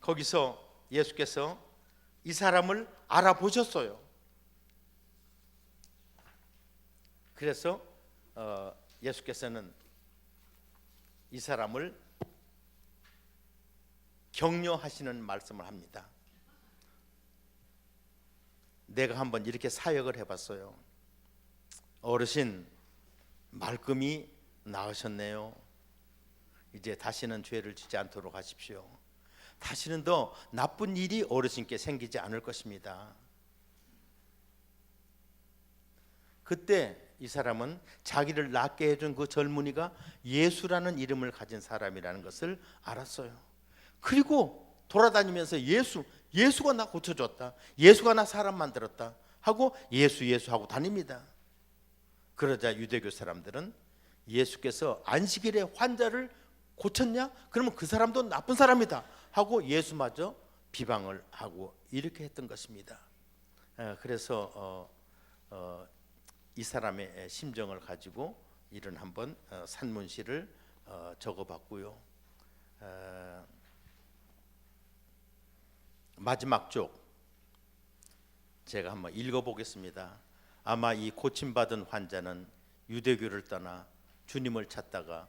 거기서 예수께서 이 사람을 알아보셨어요. 그래서 예수께서는 이 사람을 격려하시는 말씀을 합니다. 내가 한번 이렇게 사역을 해봤어요. 어르신, 말끔히 나으셨네요. 이제 다시는 죄를 짓지 않도록 하십시오. 다시는 더 나쁜 일이 어르신께 생기지 않을 것입니다. 그때 이 사람은 자기를 낫게 해준 그 젊은이가 예수라는 이름을 가진 사람이라는 것을 알았어요. 그리고 돌아다니면서 예수가 나 고쳐줬다, 예수가 나 사람 만들었다 하고 예수 하고 다닙니다. 그러자 유대교 사람들은 예수께서 안식일에 환자를 고쳤냐? 그러면 그 사람도 나쁜 사람이다 하고 예수마저 비방을 하고 이렇게 했던 것입니다. 그래서 이 사람의 심정을 가지고 이런 한번 산문시를 적어봤고요. 마지막 쪽 제가 한번 읽어보겠습니다. 아마 이 고침받은 환자는 유대교를 떠나 주님을 찾다가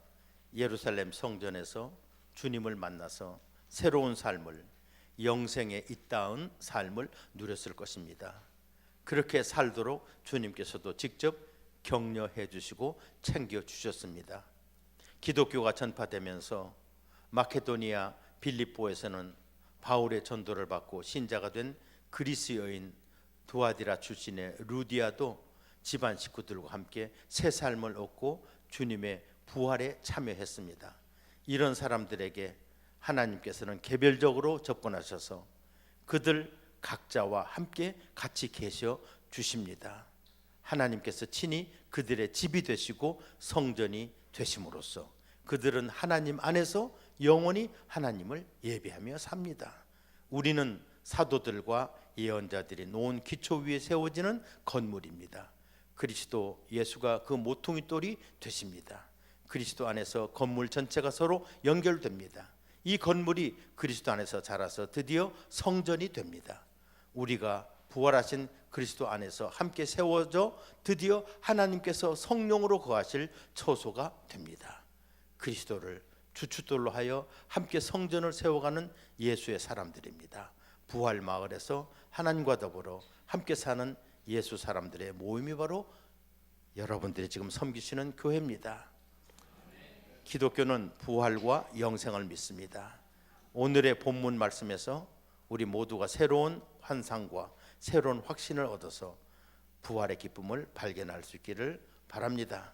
예루살렘 성전에서 주님을 만나서 새로운 삶을, 영생에 잇닿은 삶을 누렸을 것입니다. 그렇게 살도록 주님께서도 직접 격려해 주시고 챙겨 주셨습니다. 기독교가 전파되면서 마케도니아 빌립보에서는 바울의 전도를 받고 신자가 된 그리스 여인 두아디라 출신의 루디아도 집안 식구들과 함께 새 삶을 얻고 주님의 부활에 참여했습니다. 이런 사람들에게 하나님께서는 개별적으로 접근하셔서 그들 각자와 함께 같이 계셔 주십니다. 하나님께서 친히 그들의 집이 되시고 성전이 되심으로써 그들은 하나님 안에서 영원히 하나님을 예배하며 삽니다. 우리는 사도들과 예언자들이 놓은 기초 위에 세워지는 건물입니다. 그리스도 예수가 그 모퉁이 돌이 되십니다. 그리스도 안에서 건물 전체가 서로 연결됩니다. 이 건물이 그리스도 안에서 자라서 드디어 성전이 됩니다. 우리가 부활하신 그리스도 안에서 함께 세워져 드디어 하나님께서 성령으로 거하실 처소가 됩니다. 그리스도를 주춧돌로 하여 함께 성전을 세워가는 예수의 사람들입니다. 부활 마을에서 하나님과 더불어 함께 사는 예수 사람들의 모임이 바로 여러분들이 지금 섬기시는 교회입니다. 기독교는 부활과 영생을 믿습니다. 오늘의 본문 말씀에서 우리 모두가 새로운 환상과 새로운 확신을 얻어서 부활의 기쁨을 발견할 수 있기를 바랍니다.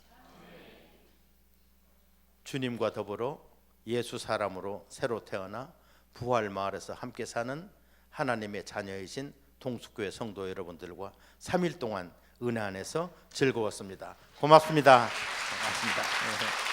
주님과 더불어 예수 사람으로 새로 태어나 부활 마을에서 함께 사는 하나님의 자녀이신 동숙교회 성도 여러분들과 3일 동안 은혜 안에서 즐거웠습니다. 고맙습니다. 고맙습니다.